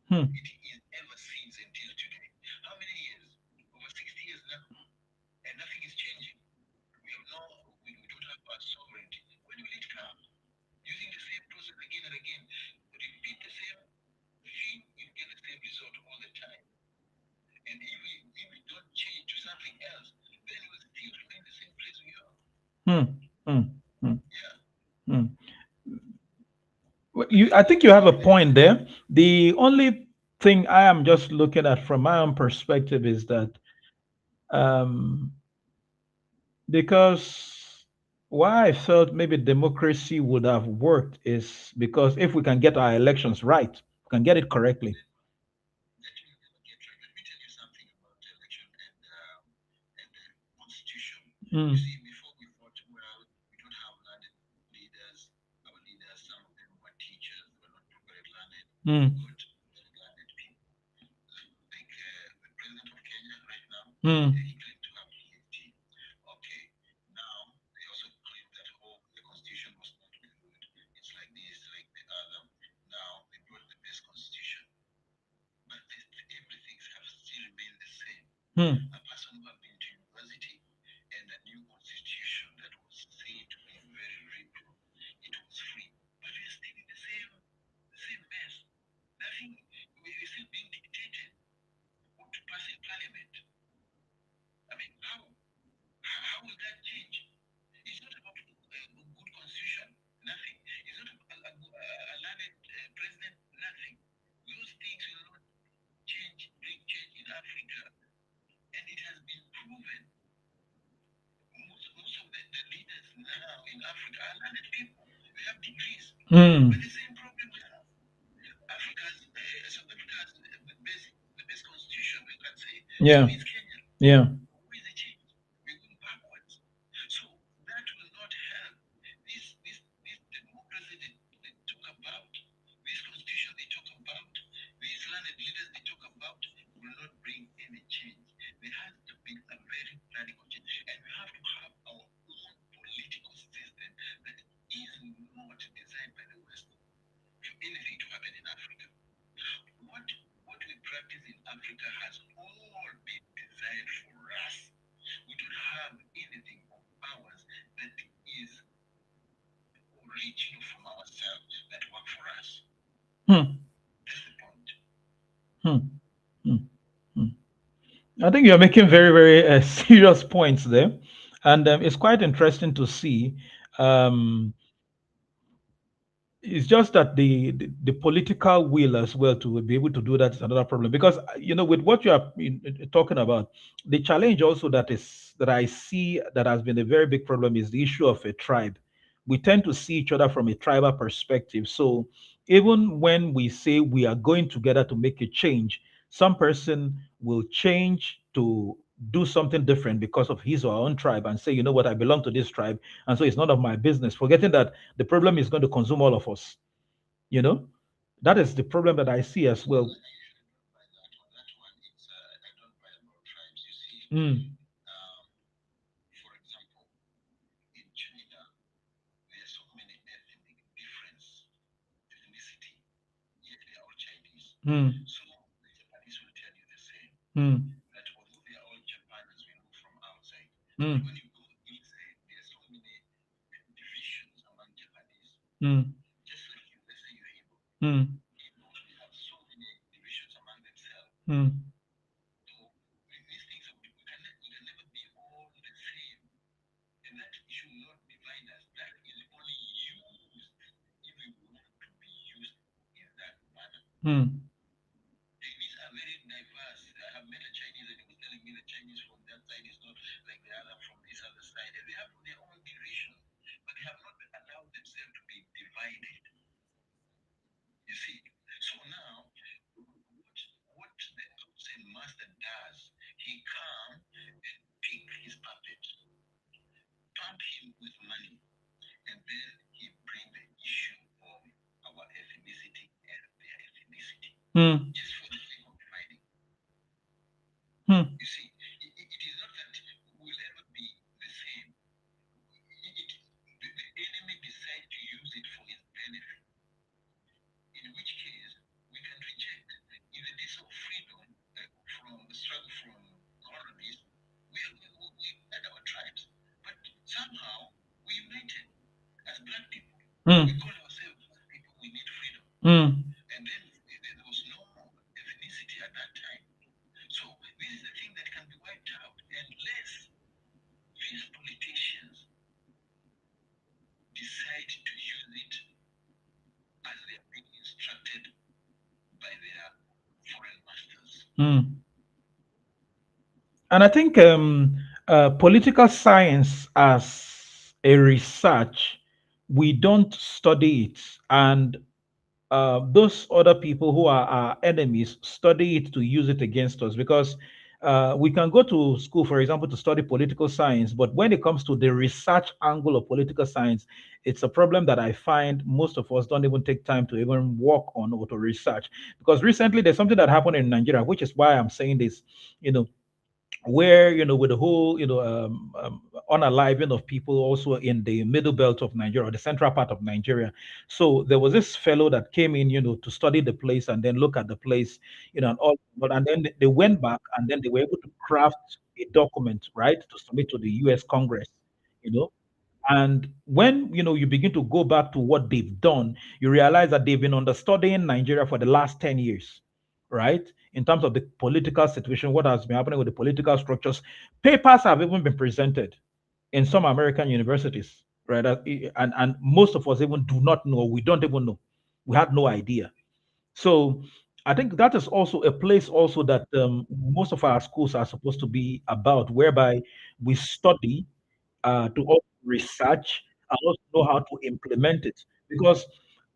Hmm. Hmm. Hmm. Hmm. Hmm. Well, I think you have a point there. The only thing I am just looking at from my own perspective is that um, because why I felt maybe democracy would have worked is because if we can get our elections right, we can get it correctly. Mm. Mm. Mm. Mm. Mm. Yeah. Yeah. think you're making very, very serious points there, and it's quite interesting to see. Um, it's just that the political will as well to be able to do that is another problem because with what you are talking about, the challenge also that I see that has been a very big problem is the issue of a tribe. We tend to see each other from a tribal perspective. So even when we say we are going together to make a change, some person will change to do something different because of his or her own tribe and say, you know what, I belong to this tribe, and so it's none of my business, forgetting that the problem is going to consume all of us. You know, that is the problem that I see as well. Mm, mm, mm, mm, mm, mm, mm, mm, mm, mm, mm, mm. Mm. And I think political science as a research, we don't study it. And those other people who are our enemies study it to use it against us because we can go to school, for example, to study political science, but when it comes to the research angle of political science, it's a problem that I find most of us don't even take time to even work on or to research. Because recently there's something that happened in Nigeria, which is why I'm saying this. You know, where with the whole unaliving of people also in the middle belt of Nigeria, or the central part of Nigeria. So there was this fellow that came in, to study the place and then look at the place, and all. But and then they went back and then they were able to craft a document, right, to submit to the U.S. Congress. You know, and when you begin to go back to what they've done, you realize that they've been understudying Nigeria for the last 10 years, right? In terms of the political situation, what has been happening with the political structures. Papers have even been presented in some American universities, right? And most of us even do not know, we don't even know. We had no idea. So I think that is also a place also that most of our schools are supposed to be about, whereby we study to also research and also know how to implement it. Because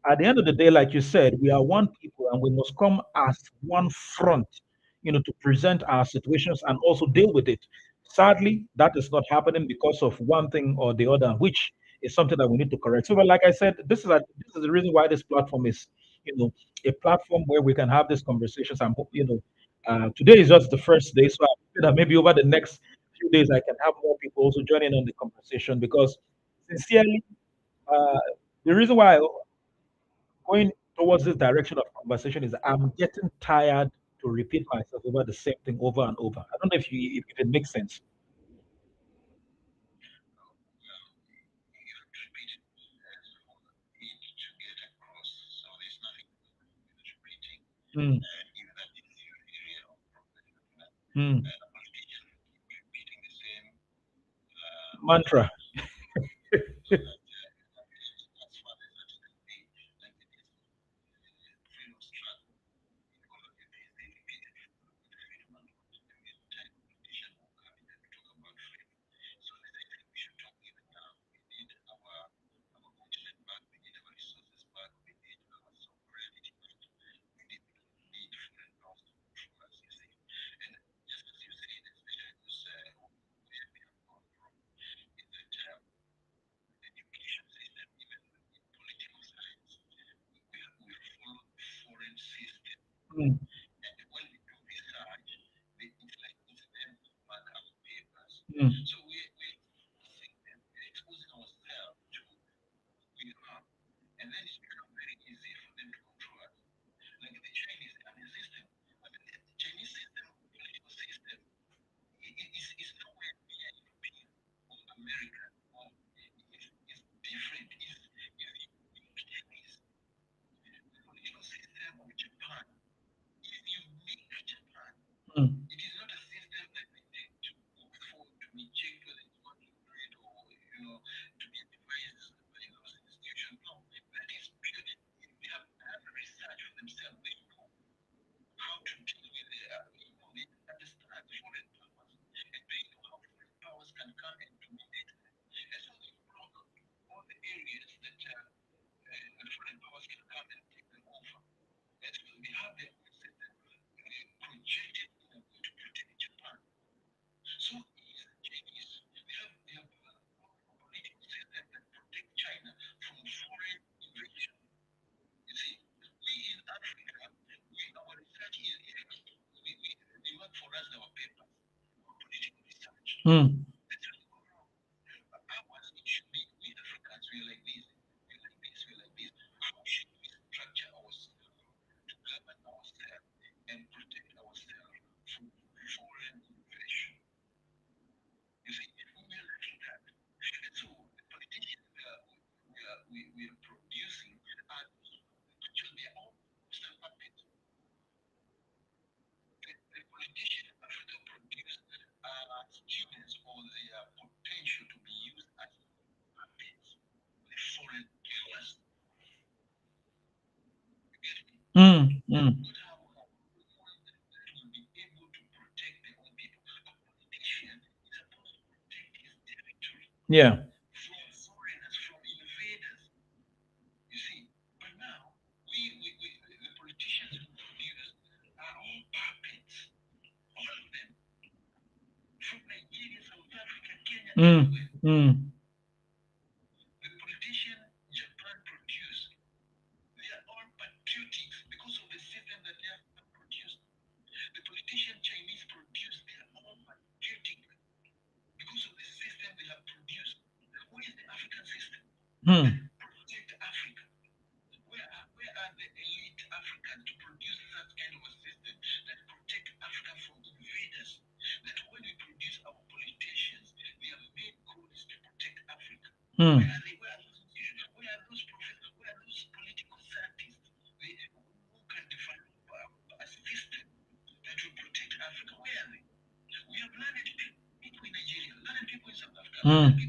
at the end of the day, like you said, we are one people and we must come as one front, to present our situations and also deal with it. Sadly, that is not happening because of one thing or the other, which is something that we need to correct. So, but like I said, this is the reason why this platform is, a platform where we can have these conversations. I'm, today is just the first day, so I'm hoping that maybe over the next few days, I can have more people also joining on the conversation because, sincerely, uh, the reason why I'm going towards this direction of conversation is I'm getting tired to repeat myself over the same thing over and over. I don't know if it makes sense. Mm, mm, Mantra. Mm, mm, mm, mm, mm, mm. Yeah. Mm, mm, mm, mm, mm,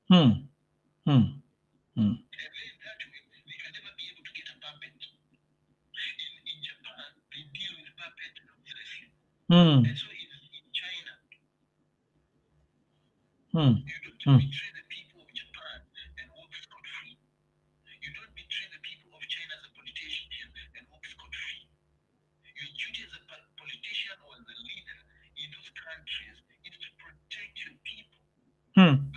mm, mm, mm, mm, mm, mm, mm,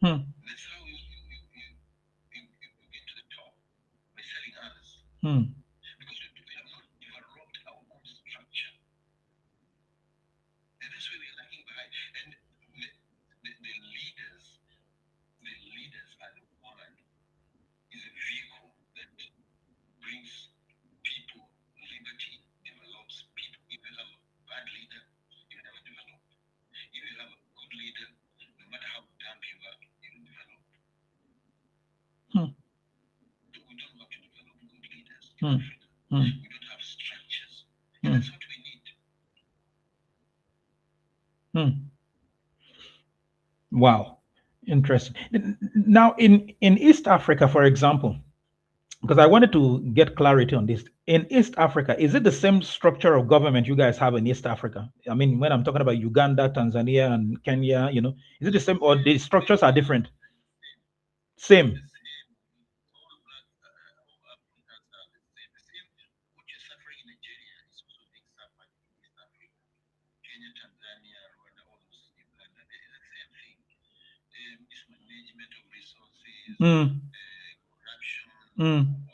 mm. Hmm. Hmm. Hmm. Hmm. Wow, interesting. Now, in East Africa, for example, because I wanted to get clarity on this. In East Africa, is it the same structure of government you guys have in East Africa? I mean, when I'm talking about Uganda, Tanzania, and Kenya, is it the same or the structures are different? Same. Mm, mm,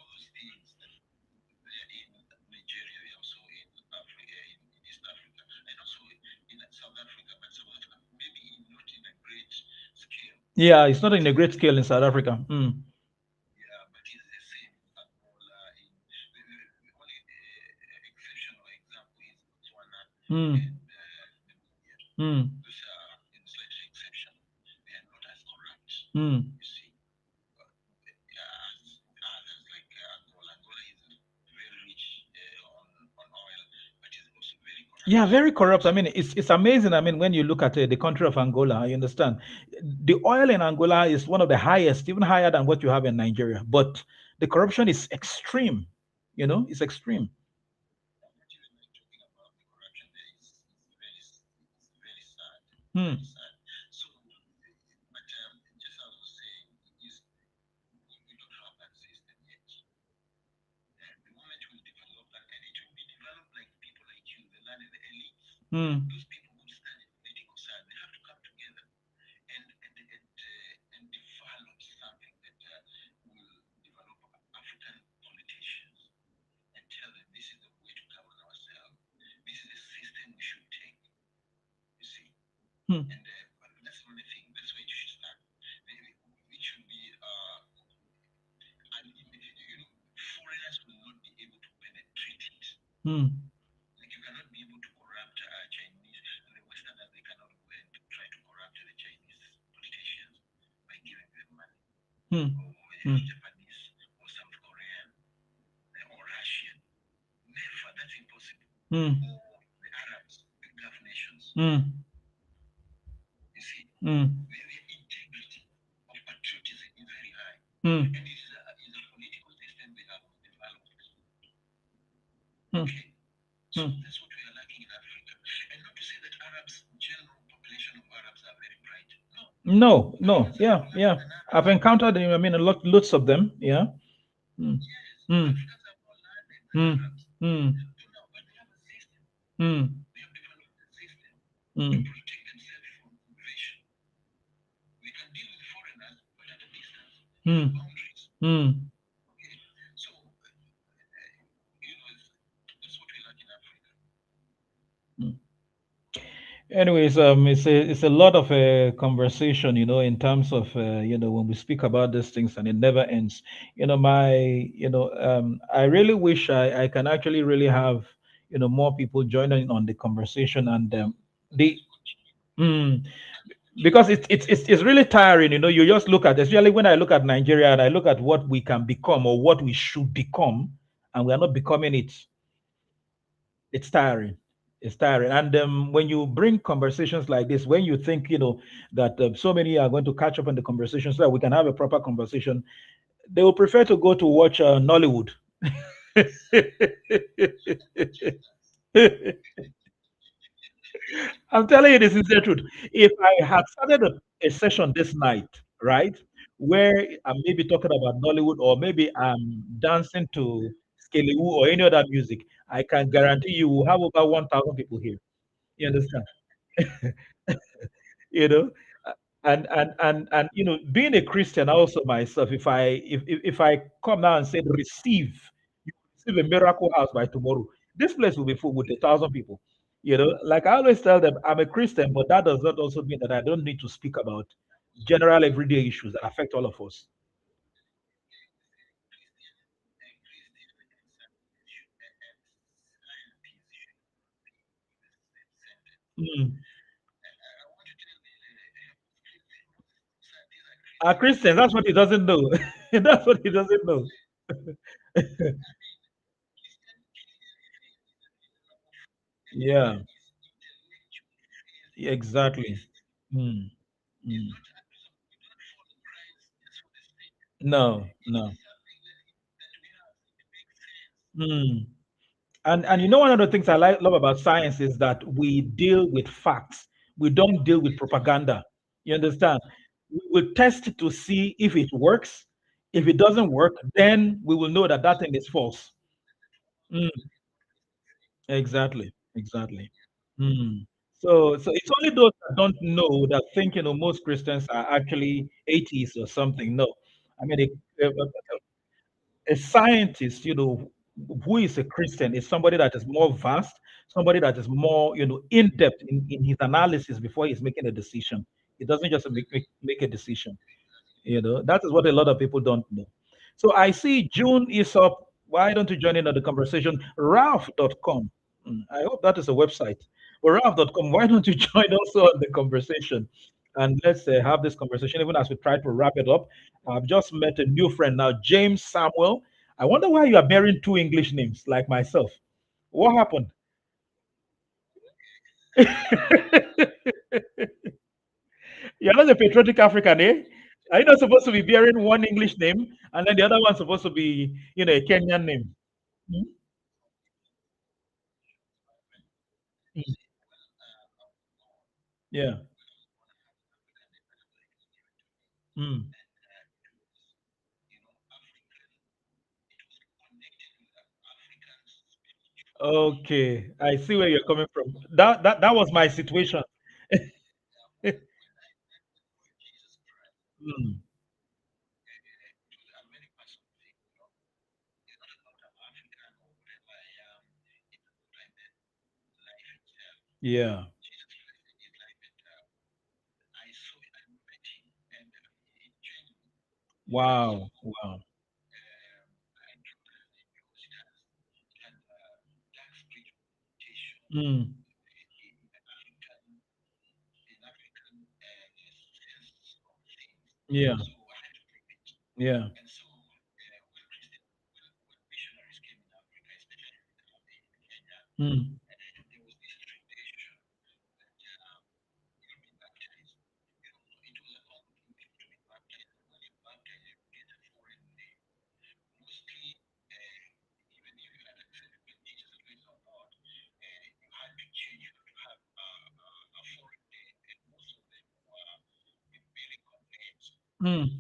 yeah, it's not in a great scale in South Africa. Mm, mm, mm, mm. Yeah, very corrupt. I mean, it's amazing. I mean, when you look at the country of Angola, you understand the oil in Angola is one of the highest, even higher than what you have in Nigeria. But the corruption is extreme. It's extreme. Hmm. Hmm. Hmm. Hmm. Hmm. Hmm. Hmm. Hmm. Hmm. Hmm. Hmm. Hmm. No, no, yeah, yeah. I've encountered them. I mean, lots of them. Yeah. Mm. Mm. Mm. Mm. Mm. Mm. Mm. Mm. Mm. Anyways, it's a lot of conversation, in terms of when we speak about these things, and it never ends. I really wish I can actually really have more people joining on the conversation, and the mm, because it's really tiring. You just look at, especially when I look at Nigeria and I look at what we can become or what we should become, and we are not becoming it. It's tiring. It's tiring. And when you bring conversations like this, when you think that so many are going to catch up on the conversation so that we can have a proper conversation, they will prefer to go to watch Nollywood. I'm telling you the sincere truth. If I had started a session this night, right, where I'm maybe talking about Nollywood or maybe I'm dancing to Skelewu or any other music, I can guarantee you will have over 1,000 people here. You understand? you know and being a Christian also myself, if I come now and say receive, you receive a miracle house by tomorrow, this place will be full with 1,000 people. Like I always tell them, I'm a Christian, but that does not also mean that I don't need to speak about general everyday issues that affect all of us. Mm. A Christian, that's what he doesn't know. That's what he doesn't know. Yeah, exactly. Mm, mm. No, no. Mm. And you know, one of the things I love about science is that we deal with facts. We don't deal with propaganda. You understand? We will test to see if it works. If it doesn't work, then we will know that that thing is false. Mm, exactly. Exactly. Mm. So it's only those that don't know that think, most Christians are actually atheists or something. No, I mean, a scientist, who is a Christian, is somebody that is more vast, somebody that is more, in depth in his analysis before he's making a decision. He doesn't just make a decision. That is what a lot of people don't know. So I see June is up. Why don't you join in on the conversation? Ralph.com. I hope that is a website. But Ralph.com, why don't you join also on the conversation? And let's have this conversation even as we try to wrap it up. I've just met a new friend now, James Samuel. I wonder why you are bearing two English names like myself. What happened? You're not a patriotic African, eh? Are you not supposed to be bearing one English name and then the other one's supposed to be, a Kenyan name? Mm, mm, yeah. Mm. Okay. I see where you're coming from. That was my situation. Mm, yeah. Wow. Wow. Mm, yeah. Yeah. Mm. Mm.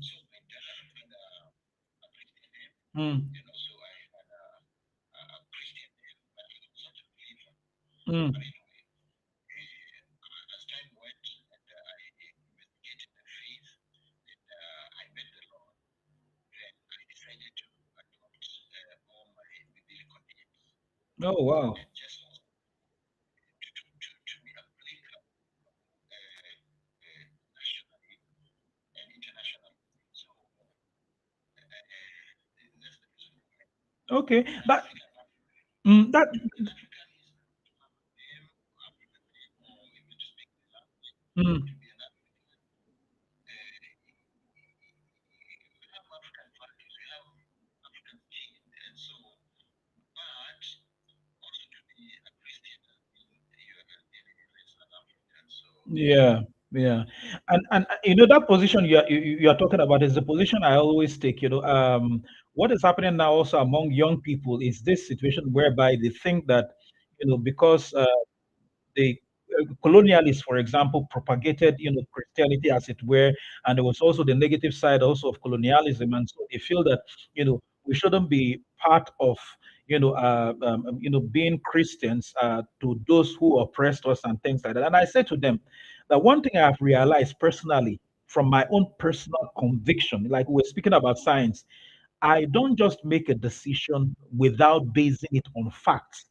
Mm. Mm. Oh, wow. Okay. That mm, yeah, yeah. And that position you are talking about is the position I always take. What is happening now also among young people is this situation whereby they think that, because the colonialists, for example, propagated, Christianity as it were, and there was also the negative side also of colonialism, and so they feel that, we shouldn't be part of, being Christians to those who oppressed us and things like that. And I say to them that one thing I have realized personally from my own personal conviction, like we were speaking about science, I don't just make a decision without basing it on facts.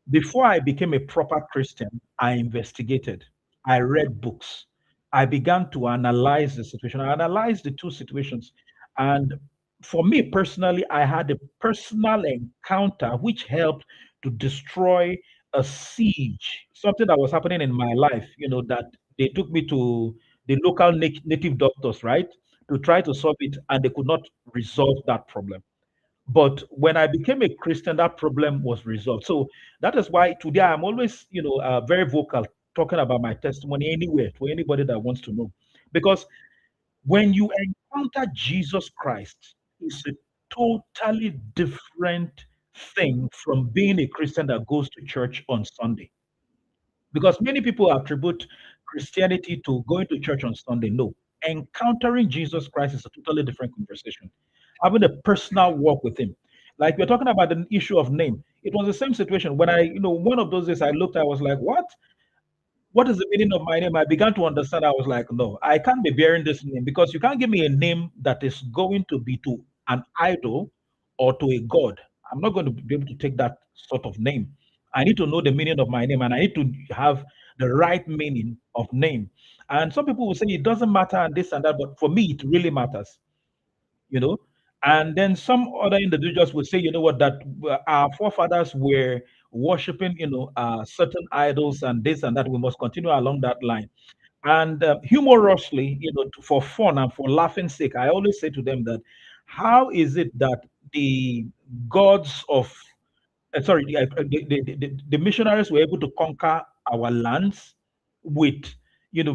Before I became a proper Christian, I investigated. I read books. I began to analyze the situation. I analyzed the two situations. And for me personally, I had a personal encounter which helped to destroy a siege, something that was happening in my life, that they took me to the local native doctors, right, to try to solve it, and they could not resolve that problem. But when I became a Christian, that problem was resolved. So that is why today I'm always, very vocal talking about my testimony anywhere to anybody that wants to know. Because when you encounter Jesus Christ, it's a totally different thing from being a Christian that goes to church on Sunday. Because many people attribute Christianity to going to church on Sunday. No, encountering Jesus Christ is a totally different conversation. Having a personal walk with Him. Like we're talking about the issue of name. It was the same situation when one of those days I looked, I was like, what? What is the meaning of my name? I began to understand. I was like, no, I can't be bearing this name because you can't give me a name that is going to be to an idol or to a god. I'm not going to be able to take that sort of name. I need to know the meaning of my name and I need to have the right meaning of name. And some people will say it doesn't matter and this and that, but for me, it really matters you know. And then some other individuals would say, you know what, that our forefathers were worshiping, certain idols and this and that. We must continue along that line. And humorously, for fun and for laughing sake, I always say to them that, how is it that the gods of sorry, the missionaries were able to conquer our lands with,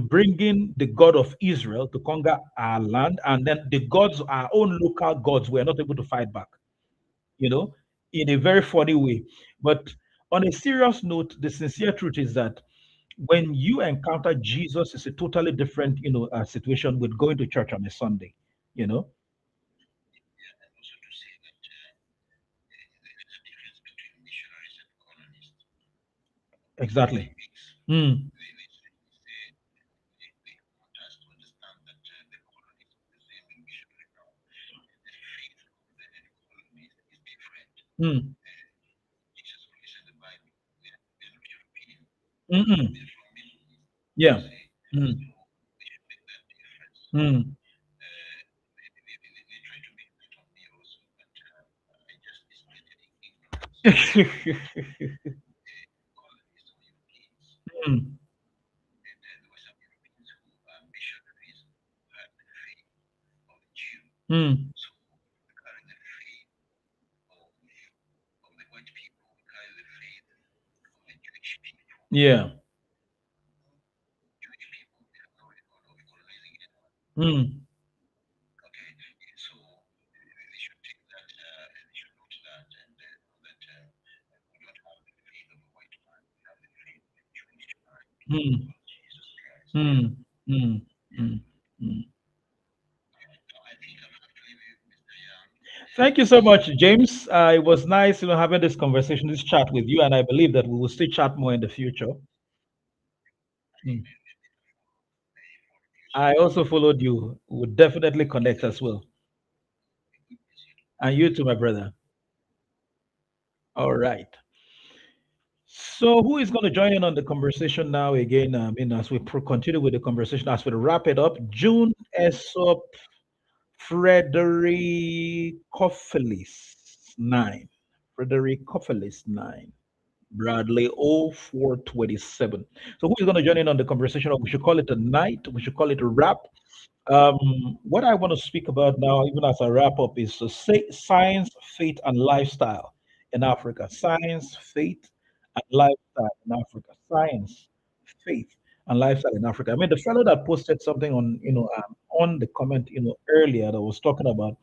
bringing the God of Israel to conquer our land, and then the gods, our own local gods, were not able to fight back, you know, in a very funny way. But on a serious note, the sincere truth is that when you encounter Jesus, it's a totally different, situation with going to church on a Sunday, you know. Exactly. Mm, mm, mm-mm. Yeah. Mm, mm. Mm, mm. Yeah. Mm, mm, mm, mm, mm, mm. Thank you so much, James. It was nice, having this conversation, this chat with you, and I believe that we will still chat more in the future. Mm. I also followed you. We'll definitely connect as well. And you too, my brother. All right. So, who is going to join in on the conversation now again? As we continue with the conversation, as we wrap it up, June Aesop Fredericophilus 9. Fredericophilus 9. Bradley 0427. So who is going to join in on the conversation? Or we should call it a night. We should call it a wrap. What I want to speak about now, even as I wrap up, is science, faith, and lifestyle in Africa. Science, faith, and lifestyle in Africa. Science, faith, and lifestyle in Africa. I mean, the fellow that posted something on the comment, earlier that was talking about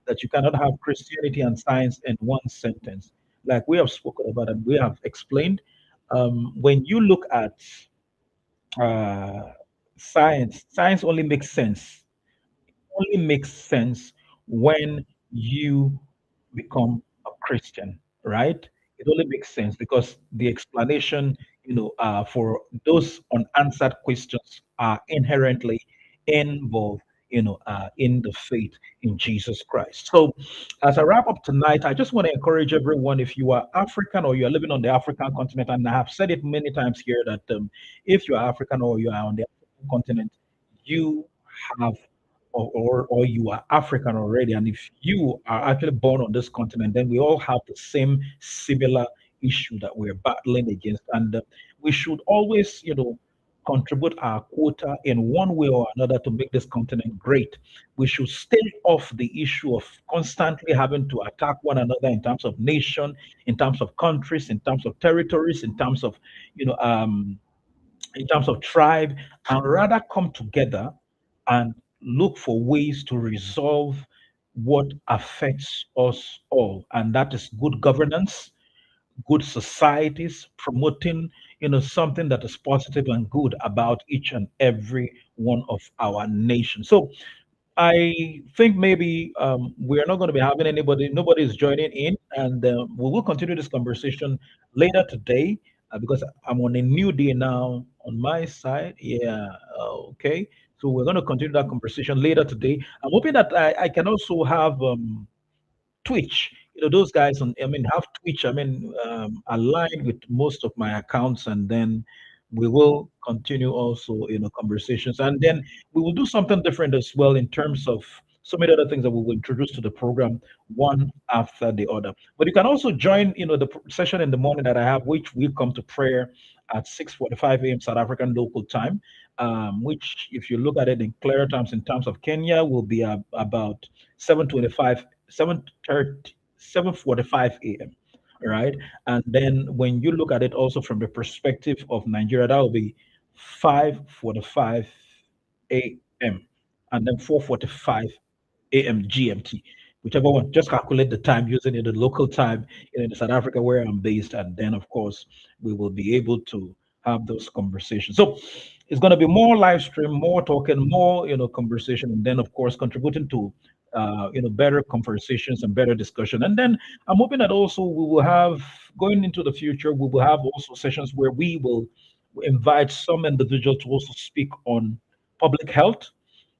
that you cannot have Christianity and science in one sentence. Like we have spoken about and we have explained, when you look at uh, science only makes sense when you become a Christian, right? It only makes sense because the explanation, for those unanswered questions are inherently involved, in the faith in Jesus Christ. So, as I wrap up tonight, I just want to encourage everyone, if you are African or you are living on the African continent, and I have said it many times here that if you are African or you are on the African continent, you have or you are African already, and if you are actually born on this continent, then we all have the same similar issue that we're battling against, and we should always, contribute our quota in one way or another to make this continent great. We should stay off the issue of constantly having to attack one another in terms of nation, in terms of countries, in terms of territories, you know, um, in terms of tribe, and rather come together and look for ways to resolve what affects us all. And that is good governance, good societies, promoting, something that is positive and good about each and every one of our nations. So I think maybe we are not going to be having nobody is joining in, and we will continue this conversation later today because I'm on a new day now on my side. Yeah, okay. So we're going to continue that conversation later today. I'm hoping that I can also have Twitch. Those guys on, I mean, have Twitch, I mean, aligned with most of my accounts, and then we will continue also, conversations. And then we will do something different as well in terms of so many other things that we will introduce to the program one after the other. But you can also join, the session in the morning that I have, which will come to prayer at 6:45 a.m. South African local time, which, if you look at it in clear terms, in terms of Kenya, will be about 7:25 7:30, 7:45 a.m. Right. And then when you look at it also from the perspective of Nigeria, that will be 5:45 a.m. and then 4:45 a.m. GMT. Whichever one, just calculate the time using the local time in South Africa where I'm based, and then of course we will be able to have those conversations. So it's going to be more live stream, more talking, more conversation, and then of course contributing to better conversations and better discussion. And then I'm hoping that also we will have, going into the future, we will have also sessions where we will invite some individuals to also speak on public health.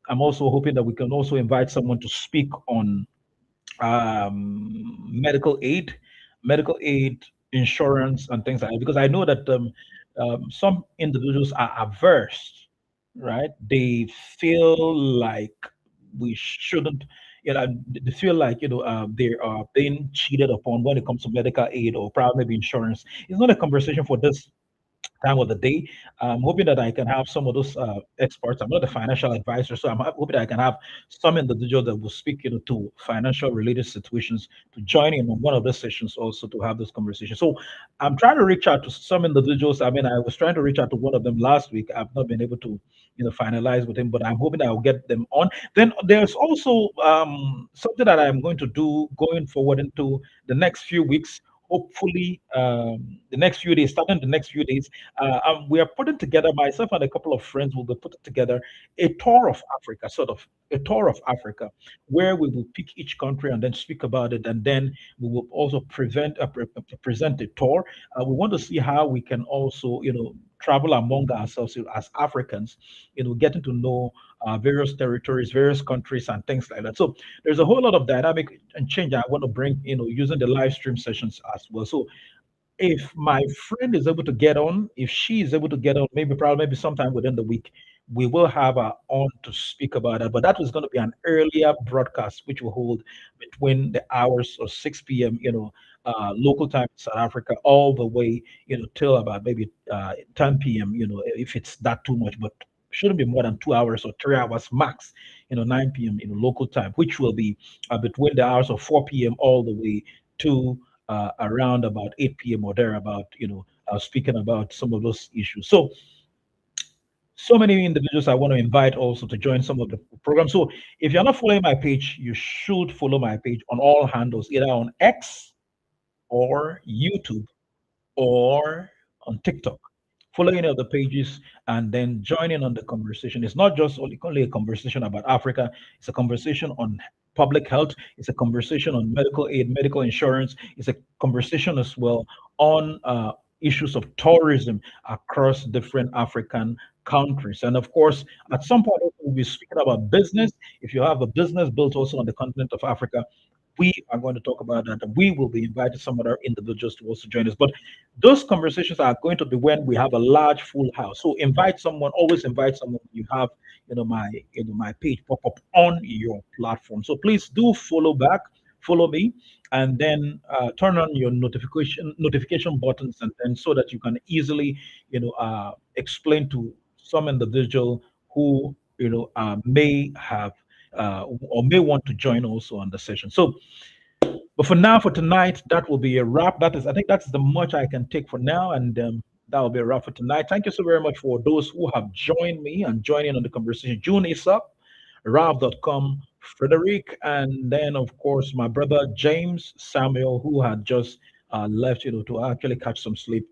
I'm also hoping that we can also invite someone to speak on medical aid, insurance, and things like that. Because I know that some individuals are averse, right? They feel like we shouldn't, they feel like, they are being cheated upon when it comes to medical aid or probably maybe insurance. It's not a conversation for this time of the day. I'm hoping that I can have some of those experts. I'm not a financial advisor, so I'm hoping that I can have some individual that will speak, to financial related situations to join in on one of the sessions also to have this conversation. So I'm trying to reach out to some individuals. I mean, I was trying to reach out to one of them last week. I've not been able to, finalize with him, but I'm hoping that I'll get them on. Then there's also something that I'm going to do going forward into the next few weeks. Hopefully, the next few days, starting the next few days, we are putting together, myself and a couple of friends will be putting together a tour of Africa, sort of a tour of Africa, where we will pick each country and then speak about it, and then we will also present a tour. We want to see how we can also, travel among ourselves as Africans, getting to know various territories, various countries, and things like that. So there's a whole lot of dynamic and change I want to bring, using the live stream sessions as well. So if my friend is able to get on, if she is able to get on, maybe probably maybe sometime within the week, we will have her on to speak about that. But that was going to be an earlier broadcast, which will hold between the hours of 6 p.m., local time in South Africa, all the way, till about maybe 10 p.m., if it's that too much, but shouldn't be more than 2 hours or 3 hours max, 9 p.m., local time, which will be between the hours of 4 p.m. all the way to around about 8 p.m. or thereabout, speaking about some of those issues. So many individuals I want to invite also to join some of the programs. So if you're not following my page, you should follow my page on all handles, either on X or YouTube or on TikTok. Follow any of the pages and then join in on the conversation. It's not just only a conversation about Africa, it's a conversation on public health, it's a conversation on medical aid, medical insurance, it's a conversation as well on issues of tourism across different African countries. And of course, at some point, we'll be speaking about business. If you have a business built also on the continent of Africa, we are going to talk about that, and we will be inviting some other individuals to also join us. But those conversations are going to be when we have a large full house. So invite someone, always invite someone. You have, my page pop up on your platform. So please do follow back, follow me, and then turn on your notification buttons, and then so that you can easily, explain to some individual who may have or may want to join also on the session. So, but for now, for tonight, that will be a wrap. That is, I think that's the much I can take for now, and that will be a wrap for tonight. Thank you so very much for those who have joined me and joining on the conversation. June is up, Ralph.com, Frederick, and then of course my brother James Samuel, who had just left, to actually catch some sleep.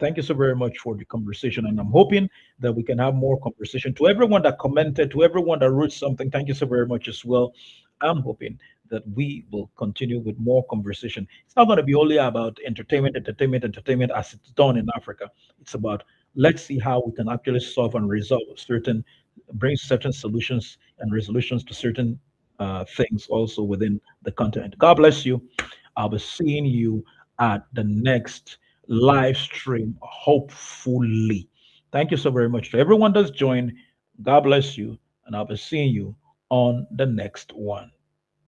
Thank you so very much for the conversation, and I'm hoping that we can have more conversation. To everyone that commented, to everyone that wrote something, thank you so very much as well. I'm hoping that we will continue with more conversation. It's not going to be only about entertainment, entertainment, entertainment as it's done in Africa. It's about let's see how we can actually solve and resolve certain, bring certain solutions and resolutions to certain things also within the continent. God bless you. I'll be seeing you at the next live stream, hopefully. Thank you so very much to everyone that's joined. God bless you, and I'll be seeing you on the next one.